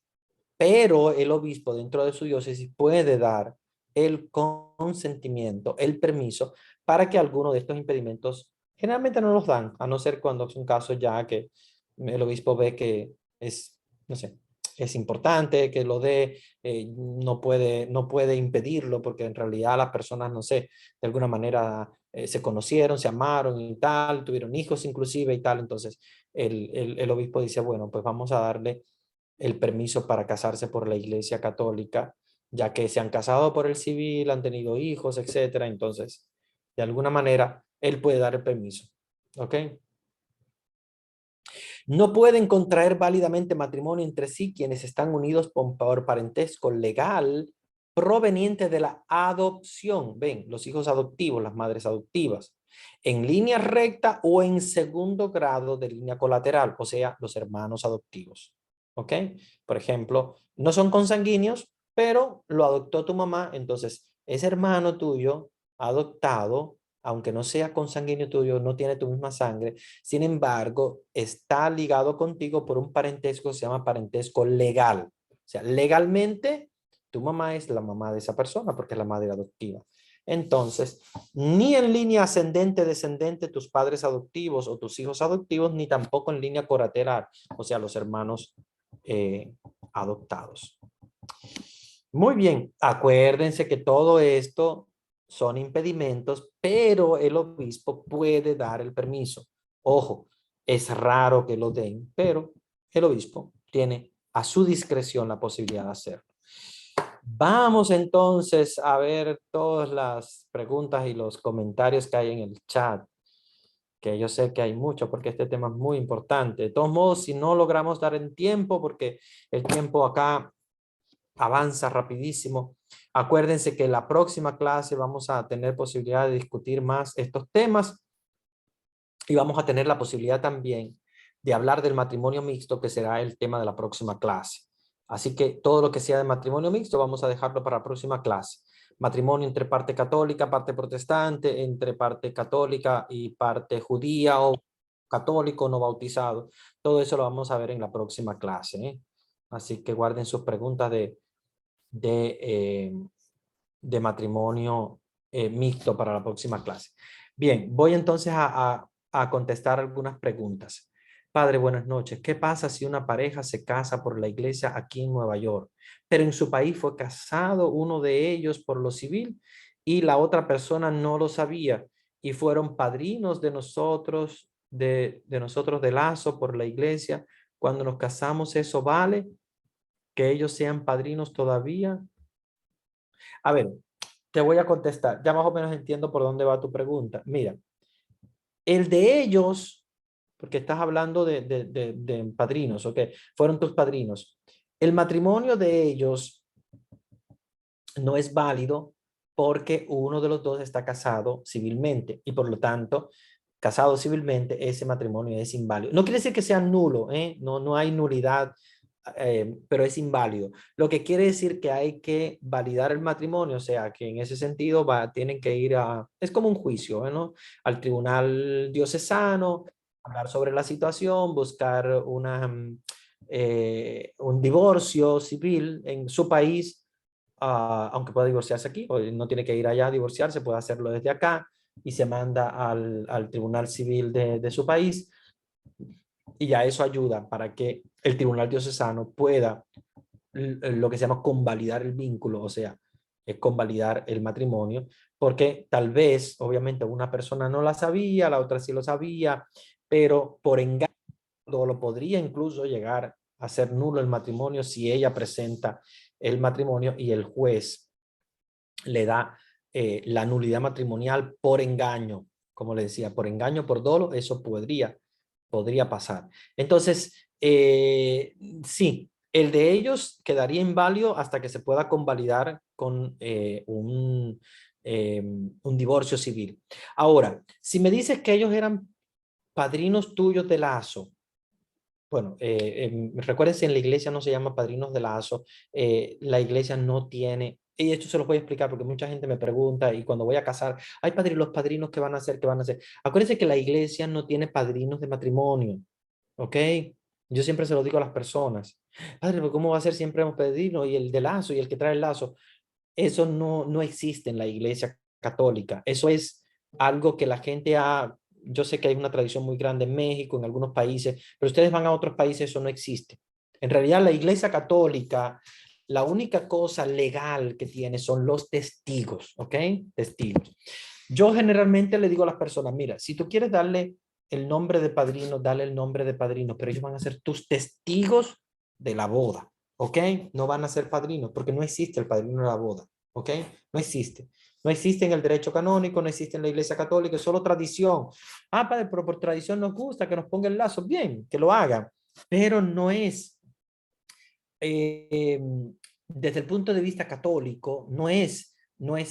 pero el obispo dentro de su diócesis puede dar el consentimiento, el permiso, para que alguno de estos impedimentos generalmente no los dan, a no ser cuando son casos ya que el obispo ve que es, no sé, es importante que lo dé, no puede impedirlo porque en realidad las personas, no sé, de alguna manera se conocieron, se amaron y tal, tuvieron hijos inclusive y tal. Entonces el obispo dice, bueno, pues vamos a darle el permiso para casarse por la Iglesia Católica, ya que se han casado por el civil, han tenido hijos, etcétera. Entonces, de alguna manera, él puede dar el permiso. ¿Ok? No pueden contraer válidamente matrimonio entre sí quienes están unidos por parentesco legal proveniente de la adopción. Ven, los hijos adoptivos, las madres adoptivas, en línea recta o en segundo grado de línea colateral, o sea, los hermanos adoptivos. ¿Ok? Por ejemplo, no son consanguíneos, pero lo adoptó tu mamá, entonces ese hermano tuyo adoptado, aunque no sea consanguíneo tuyo, no tiene tu misma sangre, sin embargo, está ligado contigo por un parentesco que se llama parentesco legal. O sea, legalmente, tu mamá es la mamá de esa persona porque es la madre adoptiva. Entonces, ni en línea ascendente, descendente, tus padres adoptivos o tus hijos adoptivos, ni tampoco en línea colateral, o sea, los hermanos adoptados. Muy bien, acuérdense que todo esto son impedimentos, pero el obispo puede dar el permiso. Ojo, es raro que lo den, pero el obispo tiene a su discreción la posibilidad de hacerlo. Vamos entonces a ver todas las preguntas y los comentarios que hay en el chat, que yo sé que hay mucho porque este tema es muy importante. De todos modos, si no logramos dar en tiempo, porque el tiempo acá avanza rapidísimo. Acuérdense que la próxima clase vamos a tener posibilidad de discutir más estos temas y vamos a tener la posibilidad también de hablar del matrimonio mixto, que será el tema de la próxima clase. Así que todo lo que sea de matrimonio mixto vamos a dejarlo para la próxima clase. Matrimonio entre parte católica, parte protestante, entre parte católica y parte judía o católico no bautizado. Todo eso lo vamos a ver en la próxima clase, ¿eh? Así que guarden sus preguntas de, eh, de matrimonio mixto para la próxima clase. Bien, voy entonces a contestar algunas preguntas. Padre, buenas noches. ¿Qué pasa si una pareja se casa por la iglesia aquí en Nueva York, pero en su país fue casado uno de ellos por lo civil y la otra persona no lo sabía y fueron padrinos de nosotros de lazo por la iglesia? Cuando nos casamos, ¿eso vale? ¿Que ellos sean padrinos todavía? A ver, te voy a contestar. Ya más o menos entiendo por dónde va tu pregunta. Mira, el de ellos, porque estás hablando de padrinos, ¿ok? Fueron tus padrinos. El matrimonio de ellos no es válido porque uno de los dos está casado civilmente y por lo tanto, casado civilmente, ese matrimonio es inválido. No quiere decir que sea nulo, ¿eh? No, no hay nulidad, pero es inválido. Lo que quiere decir que hay que validar el matrimonio, o sea, que en ese sentido tienen que ir es como un juicio, ¿no? Al tribunal diocesano, hablar sobre la situación, buscar un divorcio civil en su país, aunque pueda divorciarse aquí, o no tiene que ir allá a divorciarse, puede hacerlo desde acá y se manda al tribunal civil de su país y ya eso ayuda para que el tribunal diocesano pueda lo que se llama convalidar el vínculo, o sea, convalidar el matrimonio, porque tal vez, obviamente, una persona no la sabía, la otra sí lo sabía, pero por engaño lo podría incluso llegar a ser nulo el matrimonio si ella presenta el matrimonio y el juez le da la nulidad matrimonial por engaño, como le decía, por engaño, por dolo, eso podría pasar. Entonces, sí, el de ellos quedaría inválido hasta que se pueda convalidar con un divorcio civil. Ahora, si me dices que ellos eran padrinos tuyos de lazo, bueno, recuérdense, en la iglesia no se llama padrinos de lazo, la iglesia no tiene, y esto se los voy a explicar porque mucha gente me pregunta y cuando voy a casar, ay padre, los padrinos, ¿qué van a hacer? ¿Qué van a hacer? Acuérdense que la iglesia no tiene padrinos de matrimonio, ¿ok? Yo siempre se lo digo a las personas, padre, ¿pero cómo va a ser siempre un padrino y el de lazo y el que trae el lazo? Eso no existe en la iglesia católica, eso es algo que la gente ha, yo sé que hay una tradición muy grande en México, en algunos países, pero ustedes van a otros países, eso no existe. En realidad la Iglesia Católica, la única cosa legal que tiene son los testigos, ¿ok? Testigos. Yo generalmente le digo a las personas, mira, si tú quieres darle el nombre de padrino, dale el nombre de padrino, pero ellos van a ser tus testigos de la boda, ¿ok? No van a ser padrinos, porque no existe el padrino de la boda, ¿ok? No existe. No existe en el derecho canónico, no existe en la Iglesia Católica, es solo tradición. Ah, padre, pero por tradición nos gusta que nos ponga el lazo. Bien, que lo haga, pero no es, eh, desde el punto de vista católico, no es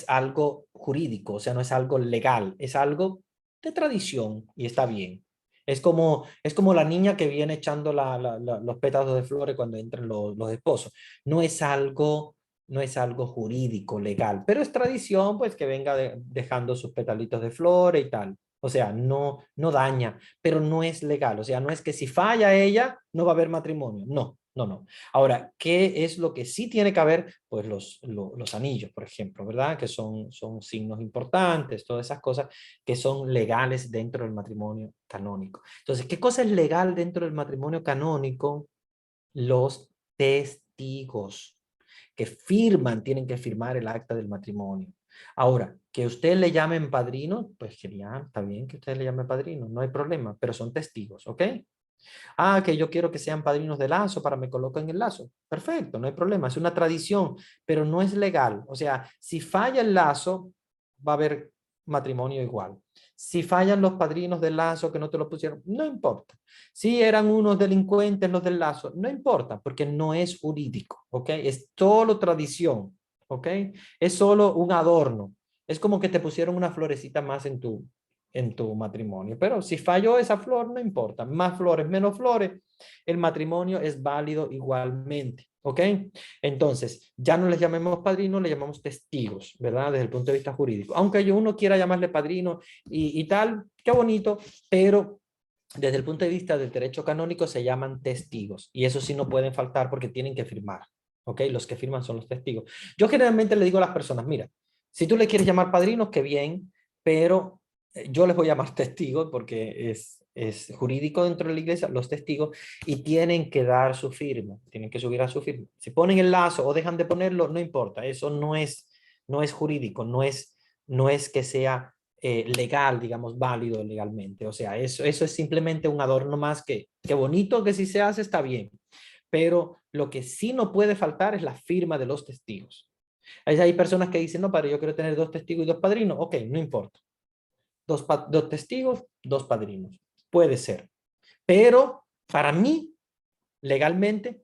algo jurídico, o sea, no es algo legal, es algo de tradición y está bien. Es como la niña que viene echando los pétalos de flores cuando entran los esposos. No es algo, no es algo jurídico, legal, pero es tradición, pues que venga dejando sus petalitos de flores y tal. O sea, no, no daña, pero no es legal. O sea, no es que si falla ella, no va a haber matrimonio. No, no, no. Ahora, ¿qué es lo que sí tiene que haber? Pues los anillos, por ejemplo, ¿verdad? Que son signos importantes, todas esas cosas que son legales dentro del matrimonio canónico. Entonces, ¿qué cosa es legal dentro del matrimonio canónico? Los testigos que firman, tienen que firmar el acta del matrimonio. Ahora, que usted le llamen padrino, pues genial, está bien que usted le llame padrino, no hay problema, pero son testigos, ¿ok? Ah, que yo quiero que sean padrinos de lazo para me coloquen el lazo. Perfecto, no hay problema, es una tradición, pero no es legal. O sea, si falla el lazo, va a haber matrimonio igual. Si fallan los padrinos del lazo que no te lo pusieron, no importa. Si eran unos delincuentes los del lazo, no importa, porque no es jurídico, ¿ok? Es solo tradición, ¿ok? Es solo un adorno. Es como que te pusieron una florecita más en tu matrimonio. Pero si falló esa flor, no importa. Más flores, menos flores, el matrimonio es válido igualmente. ¿Ok? Entonces, ya no les llamemos padrinos, le llamamos testigos, ¿verdad? Desde el punto de vista jurídico. Aunque uno quiera llamarle padrino y tal, qué bonito, pero desde el punto de vista del derecho canónico se llaman testigos. Y eso sí no pueden faltar porque tienen que firmar. ¿Ok? Los que firman son los testigos. Yo generalmente le digo a las personas, mira, si tú le quieres llamar padrinos, qué bien, pero yo les voy a llamar testigos porque es jurídico dentro de la iglesia, los testigos, y tienen que dar su firma, tienen que subir a su firma. Si ponen el lazo o dejan de ponerlo, no importa, eso no es jurídico, no es que sea legal, digamos, válido legalmente. O sea, eso es simplemente un adorno más que bonito, que si se hace está bien, pero lo que sí no puede faltar es la firma de los testigos. Hay personas que dicen, no, padre, yo quiero tener dos testigos y dos padrinos. Ok, no importa. Dos testigos, dos padrinos. Puede ser. Pero para mí, legalmente,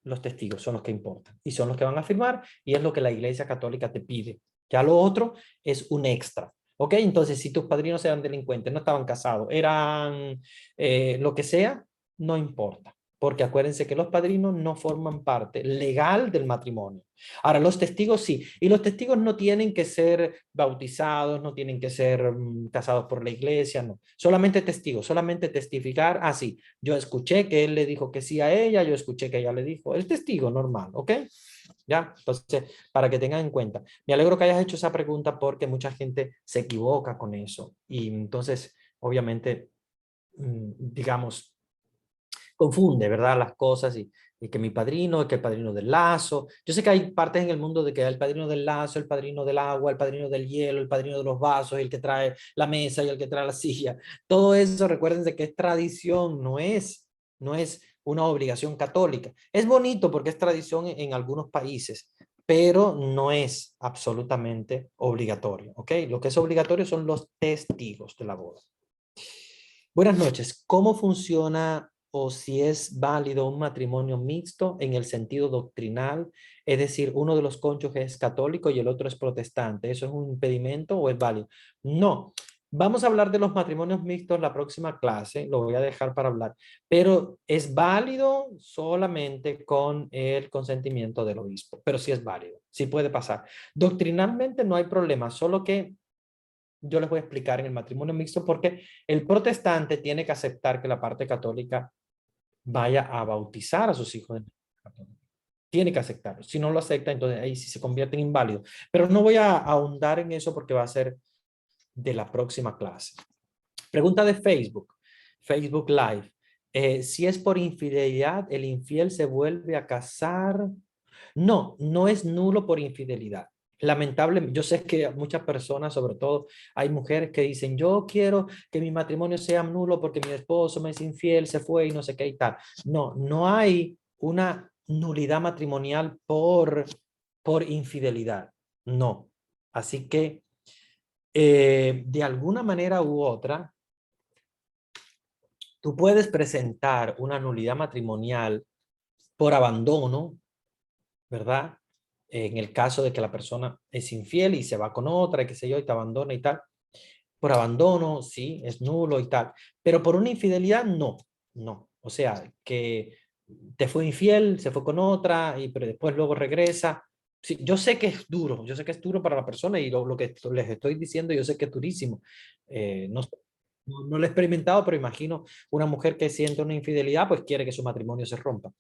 los testigos son los que importan y son los que van a firmar y es lo que la Iglesia Católica te pide. Ya lo otro es un extra. ¿Ok? Entonces, si tus padrinos eran delincuentes, no estaban casados, eran lo que sea, no importa. Porque acuérdense que los padrinos no forman parte legal del matrimonio. Ahora, los testigos sí. Y los testigos no tienen que ser bautizados, no tienen que ser casados por la iglesia, no. Solamente testigos, solamente testificar. Ah, sí, yo escuché que él le dijo que sí a ella, yo escuché que ella le dijo. El testigo normal, ¿ok? ¿Ya? Entonces, para que tengan en cuenta. Me alegro que hayas hecho esa pregunta porque mucha gente se equivoca con eso. Y entonces, obviamente, digamos, confunde, ¿verdad? Las cosas y que mi padrino, que el padrino del lazo. Yo sé que hay partes en el mundo de que el padrino del lazo, el padrino del agua, el padrino del hielo, el padrino de los vasos, el que trae la mesa y el que trae la silla. Todo eso, recuérdense que es tradición, no es una obligación católica. Es bonito porque es tradición en algunos países, pero no es absolutamente obligatorio, ¿ok? Lo que es obligatorio son los testigos de la boda. Buenas noches. ¿Cómo funciona o si es válido un matrimonio mixto en el sentido doctrinal? Es decir, uno de los cónyuges es católico y el otro es protestante. ¿Eso es un impedimento o es válido? No. Vamos a hablar de los matrimonios mixtos la próxima clase, lo voy a dejar para hablar, pero es válido solamente con el consentimiento del obispo, pero sí es válido, sí puede pasar. Doctrinalmente no hay problema, solo que yo les voy a explicar en el matrimonio mixto porque el protestante tiene que aceptar que la parte católica vaya a bautizar a sus hijos. Tiene que aceptarlo. Si no lo acepta, entonces ahí sí se convierte en inválido. Pero no voy a ahondar en eso porque va a ser de la próxima clase. Pregunta de Facebook. Facebook Live. Si es por infidelidad, el infiel se vuelve a casar. No, no es nulo por infidelidad. Lamentablemente, yo sé que muchas personas, sobre todo hay mujeres que dicen, yo quiero que mi matrimonio sea nulo porque mi esposo me es infiel, se fue y no sé qué y tal. No, no hay una nulidad matrimonial por infidelidad. No. Así que de alguna manera u otra, tú puedes presentar una nulidad matrimonial por abandono, ¿verdad? En el caso de que la persona es infiel y se va con otra, y qué sé yo, y te abandona y tal. Por abandono, sí, es nulo y tal. Pero por una infidelidad, no, no. O sea, que te fue infiel, se fue con otra, y pero después luego regresa. Sí, yo sé que es duro, yo sé que es duro para la persona y lo que les estoy diciendo, yo sé que es durísimo. No, no lo he experimentado, pero imagino una mujer que siente una infidelidad, pues quiere que su matrimonio se rompa.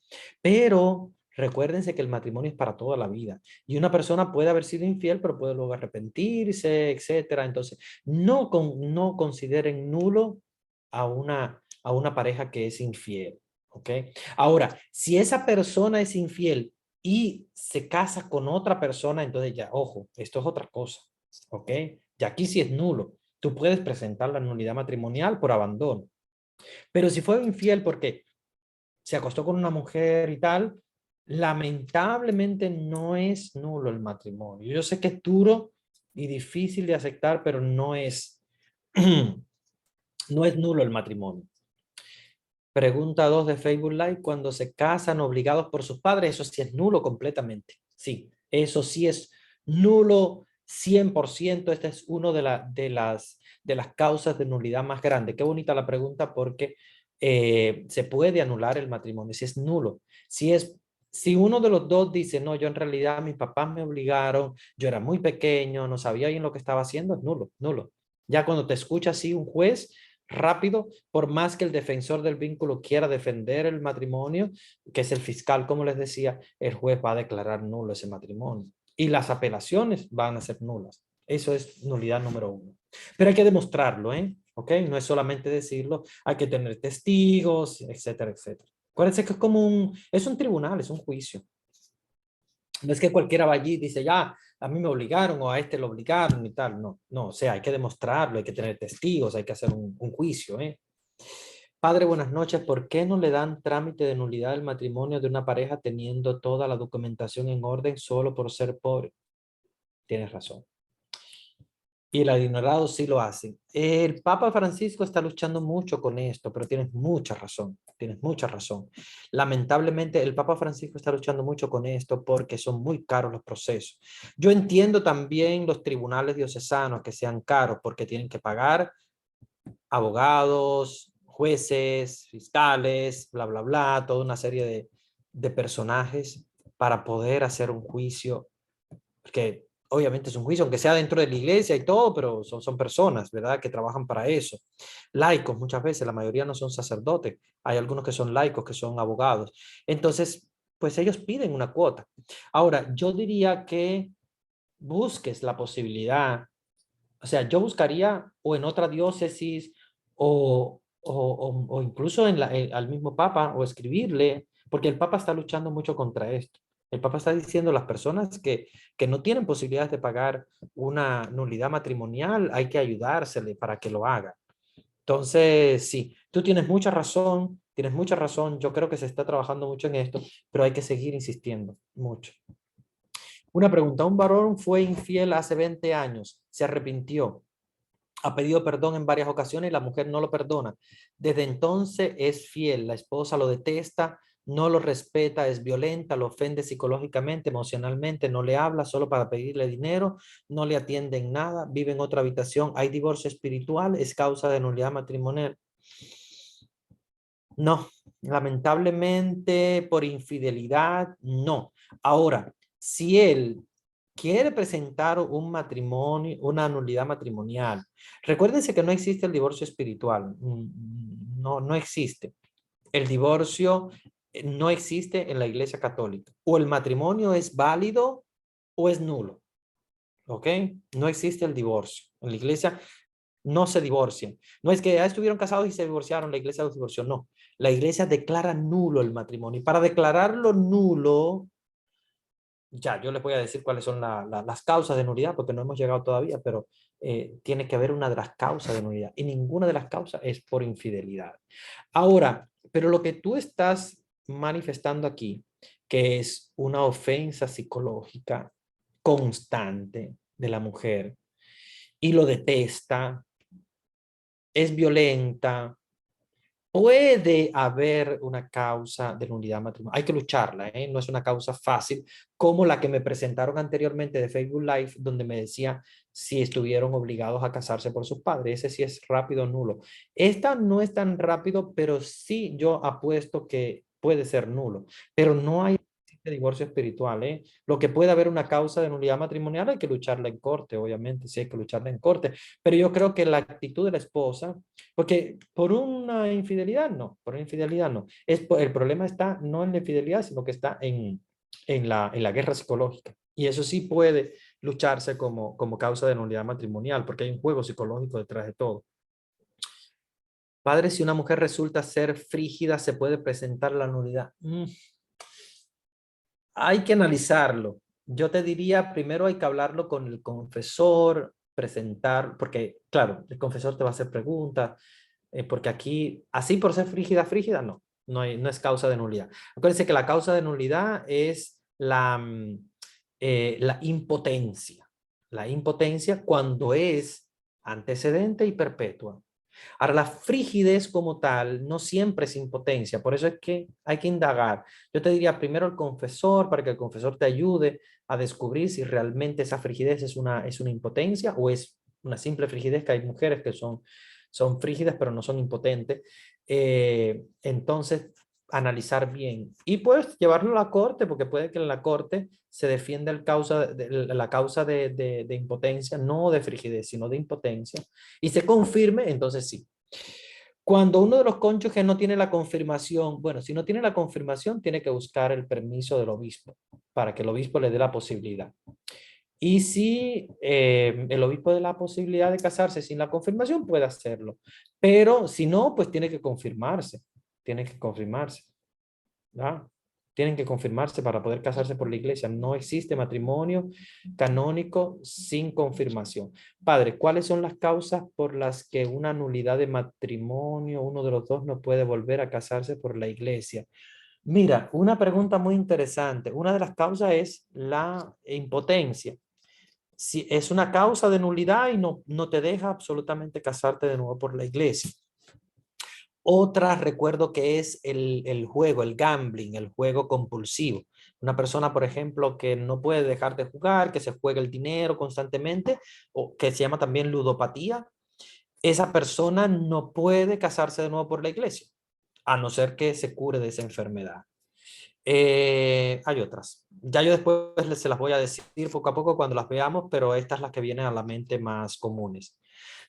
Pero recuérdense que el matrimonio es para toda la vida y una persona puede haber sido infiel, pero puede luego arrepentirse, etcétera. Entonces, no consideren nulo a una pareja que es infiel, ¿ok? Ahora, si esa persona es infiel y se casa con otra persona, entonces ya, ojo, esto es otra cosa, ¿ok? Y aquí sí es nulo. Tú puedes presentar la nulidad matrimonial por abandono. Pero si fue infiel porque se acostó con una mujer y tal, lamentablemente no es nulo el matrimonio. Yo sé que es duro y difícil de aceptar, pero no es, no es nulo el matrimonio. Pregunta 2 de Facebook Live, cuando se casan obligados por sus padres, eso sí es nulo completamente. Sí, eso sí es nulo 100%. Esta es una de las causas de nulidad más grande. Qué bonita la pregunta porque se puede anular el matrimonio si es nulo. Si uno de los dos dice, no, yo en realidad mis papás me obligaron, yo era muy pequeño, no sabía bien lo que estaba haciendo, es nulo, nulo. Ya cuando te escucha así un juez, rápido, por más que el defensor del vínculo quiera defender el matrimonio, que es el fiscal, como les decía, el juez va a declarar nulo ese matrimonio. Y las apelaciones van a ser nulas. Eso es nulidad número 1. Pero hay que demostrarlo, ¿eh? ¿Ok? No es solamente decirlo, hay que tener testigos, etcétera, etcétera. Acuérdense que es un tribunal, es un juicio. No es que cualquiera va allí y dice, ya, a mí me obligaron o a este lo obligaron y tal. No, no, o sea, hay que demostrarlo, hay que tener testigos, hay que hacer un juicio, ¿eh? Padre, buenas noches. ¿Por qué no le dan trámite de nulidad del matrimonio de una pareja teniendo toda la documentación en orden solo por ser pobre? Tienes razón. Y el adinerado sí lo hacen. El Papa Francisco está luchando mucho con esto, pero tienes mucha razón, tienes mucha razón. Lamentablemente, el Papa Francisco está luchando mucho con esto porque son muy caros los procesos. Yo entiendo también los tribunales diocesanos que sean caros porque tienen que pagar abogados, jueces, fiscales, bla, bla, bla, toda una serie de personajes para poder hacer un juicio que obviamente es un juicio, aunque sea dentro de la iglesia y todo, pero son personas, ¿verdad? Que trabajan para eso. Laicos, muchas veces, la mayoría no son sacerdotes, hay algunos que son laicos, que son abogados. Entonces, pues ellos piden una cuota. Ahora, yo diría que busques la posibilidad, o sea, yo buscaría o en otra diócesis o incluso al mismo Papa o escribirle, porque el Papa está luchando mucho contra esto. El Papa está diciendo a las personas que no tienen posibilidades de pagar una nulidad matrimonial, hay que ayudársele para que lo haga. Entonces, sí, tú tienes mucha razón, tienes mucha razón. Yo creo que se está trabajando mucho en esto, pero hay que seguir insistiendo mucho. Una pregunta, un varón fue infiel hace 20 años, se arrepintió, ha pedido perdón en varias ocasiones y la mujer no lo perdona. Desde entonces es fiel, la esposa lo detesta, no lo respeta, es violenta, lo ofende psicológicamente, emocionalmente, no le habla solo para pedirle dinero, no le atiende en nada, vive en otra habitación, hay divorcio espiritual, es causa de nulidad matrimonial. No, lamentablemente por infidelidad, no. Ahora, si él quiere presentar un matrimonio, una nulidad matrimonial, recuérdense que no existe el divorcio espiritual, no, no existe. El divorcio no existe en la Iglesia Católica. O el matrimonio es válido o es nulo, ¿ok? No existe el divorcio. En la Iglesia no se divorcian. No es que ya estuvieron casados y se divorciaron, la iglesia los divorció, no. La iglesia declara nulo el matrimonio. Y para declararlo nulo, ya, yo les voy a decir cuáles son las causas de nulidad, porque no hemos llegado todavía, pero tiene que haber una de las causas de nulidad. Y ninguna de las causas es por infidelidad. Ahora, pero lo que tú estás manifestando aquí, que es una ofensa psicológica constante de la mujer, y lo detesta, es violenta, puede haber una causa de nulidad matrimonial. Hay que lucharla, ¿eh? No es una causa fácil, como la que me presentaron anteriormente de Facebook Live, donde me decía si estuvieron obligados a casarse por sus padres. Ese sí es rápido, nulo. Esta no es tan rápido, pero sí yo apuesto que puede ser nulo. Pero no hay divorcio espiritual, ¿eh? Lo que puede haber una causa de nulidad matrimonial hay que lucharla en corte, obviamente, sí hay que lucharla en corte. Pero yo creo que la actitud de la esposa, porque por una infidelidad no, por una infidelidad no. El problema está no en la infidelidad, sino que está en la guerra psicológica. Y eso sí puede lucharse como causa de nulidad matrimonial, porque hay un juego psicológico detrás de todo. Padre, si una mujer resulta ser frígida, ¿se puede presentar la nulidad? Hay que analizarlo. Yo te diría, primero hay que hablarlo con el confesor, presentar, porque claro, el confesor te va a hacer preguntas, porque aquí, así por ser frígida, frígida, no es causa de nulidad. Acuérdense que la causa de nulidad es la impotencia. La impotencia cuando es antecedente y perpetua. Ahora, la frigidez como tal no siempre es impotencia, por eso es que hay que indagar. Yo te diría primero el confesor, para que el confesor te ayude a descubrir si realmente esa frigidez es una impotencia o es una simple frigidez, que hay mujeres que son frígidas pero no son impotentes. Entonces, analizar bien y pues llevarlo a la corte, porque puede que en la corte se defienda la causa de impotencia, no de frigidez, sino de impotencia, y se confirme, entonces sí. Cuando uno de los cónyuges no tiene la confirmación, bueno, si no tiene la confirmación, tiene que buscar el permiso del obispo para que el obispo le dé la posibilidad. Y si el obispo da la posibilidad de casarse sin la confirmación, puede hacerlo. Pero si no, pues tiene que confirmarse. Tiene que confirmarse. ¿Ah? Tienen que confirmarse para poder casarse por la iglesia. No existe matrimonio canónico sin confirmación. Padre, ¿cuáles son las causas por las que una nulidad de matrimonio, uno de los dos no puede volver a casarse por la iglesia? Mira, una pregunta muy interesante. Una de las causas es la impotencia. Si es una causa de nulidad y no te deja absolutamente casarte de nuevo por la iglesia. Otra recuerdo que es el juego, el gambling, el juego compulsivo. Una persona, por ejemplo, que no puede dejar de jugar, que se juega el dinero constantemente, o que se llama también ludopatía, esa persona no puede casarse de nuevo por la iglesia, a no ser que se cure de esa enfermedad. Hay otras. Ya yo después se las voy a decir poco a poco cuando las veamos, pero estas las que vienen a la mente más comunes.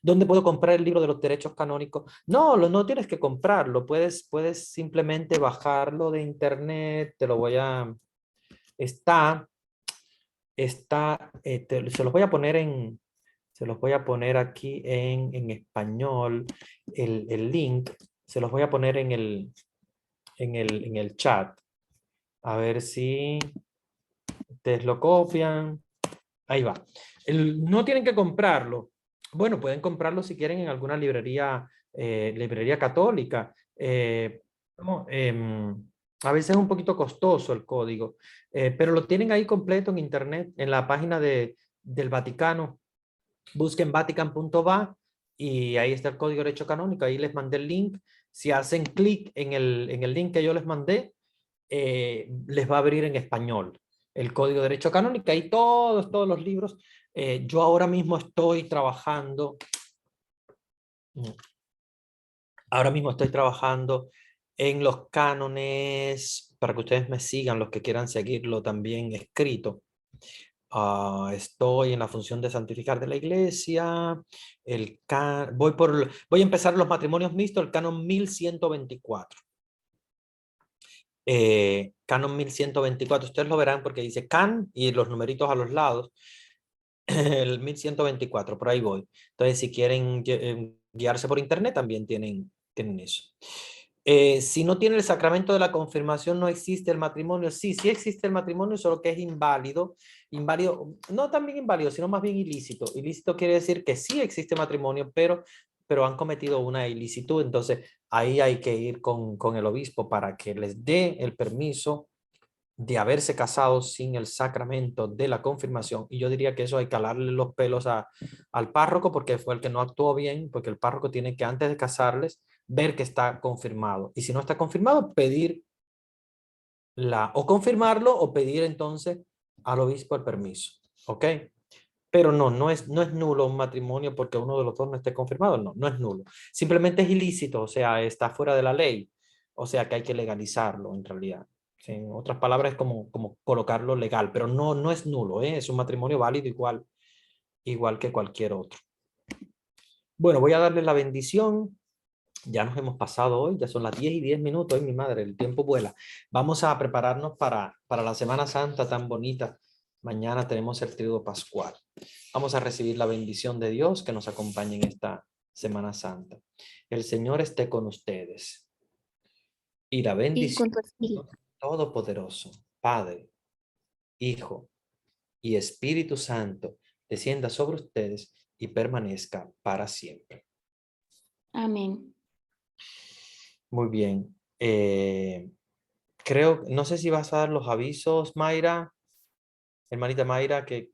¿Dónde puedo comprar el libro de los derechos canónicos? No tienes que comprarlo, puedes simplemente bajarlo de internet, te lo voy a... Está, se los voy a poner se los voy a poner aquí en español, el link, se los voy a poner en el chat. A ver si ustedes lo copian. Ahí va. No tienen que comprarlo. Bueno, pueden comprarlo si quieren en alguna librería católica. No, a veces es un poquito costoso el código, pero lo tienen ahí completo en internet, en la página del Vaticano. Busquen vatican.va y ahí está el código de derecho canónico. Ahí les mandé el link. Si hacen clic en el link que yo les mandé, les va a abrir en español el Código de Derecho Canónico y todos los libros. Yo ahora mismo estoy trabajando en los cánones, para que ustedes me sigan, los que quieran seguirlo también escrito. Estoy en la función de santificar de la iglesia. Voy a empezar los matrimonios mixtos, el canon 1124. Canon 1124, ustedes lo verán porque dice can y los numeritos a los lados, el 1124, por ahí voy. Entonces, si quieren guiarse por internet, también tienen eso. Si no tiene el sacramento de la confirmación, no existe el matrimonio. Sí, sí existe el matrimonio, solo que es inválido. Inválido, no también inválido, sino más bien ilícito. Ilícito quiere decir que sí existe matrimonio, pero han cometido una ilicitud. Entonces, ahí hay que ir con el obispo para que les dé el permiso de haberse casado sin el sacramento de la confirmación. Y yo diría que eso hay que calarle los pelos al párroco porque fue el que no actuó bien, porque el párroco tiene que antes de casarles ver que está confirmado. Y si no está confirmado, pedir o confirmarlo o pedir entonces al obispo el permiso. ¿Ok? Pero no es nulo un matrimonio porque uno de los dos no esté confirmado. No es nulo. Simplemente es ilícito, o sea, está fuera de la ley. O sea, que hay que legalizarlo en realidad. Sí, en otras palabras, es como colocarlo legal, pero no es nulo, ¿eh? Es un matrimonio válido igual que cualquier otro. Bueno, voy a darle la bendición. Ya nos hemos pasado hoy, ya son las 10:10. Hoy, mi madre, el tiempo vuela. Vamos a prepararnos para la Semana Santa tan bonita. Mañana tenemos el Tríodo Pascual. Vamos a recibir la bendición de Dios que nos acompañe en esta Semana Santa. El Señor esté con ustedes. Y la Y bendición con tu de espíritu. Dios Todopoderoso, Padre, Hijo y Espíritu Santo, descienda sobre ustedes y permanezca para siempre. Amén. Muy bien. No sé si vas a dar los avisos, Mayra, hermanita Mayra, que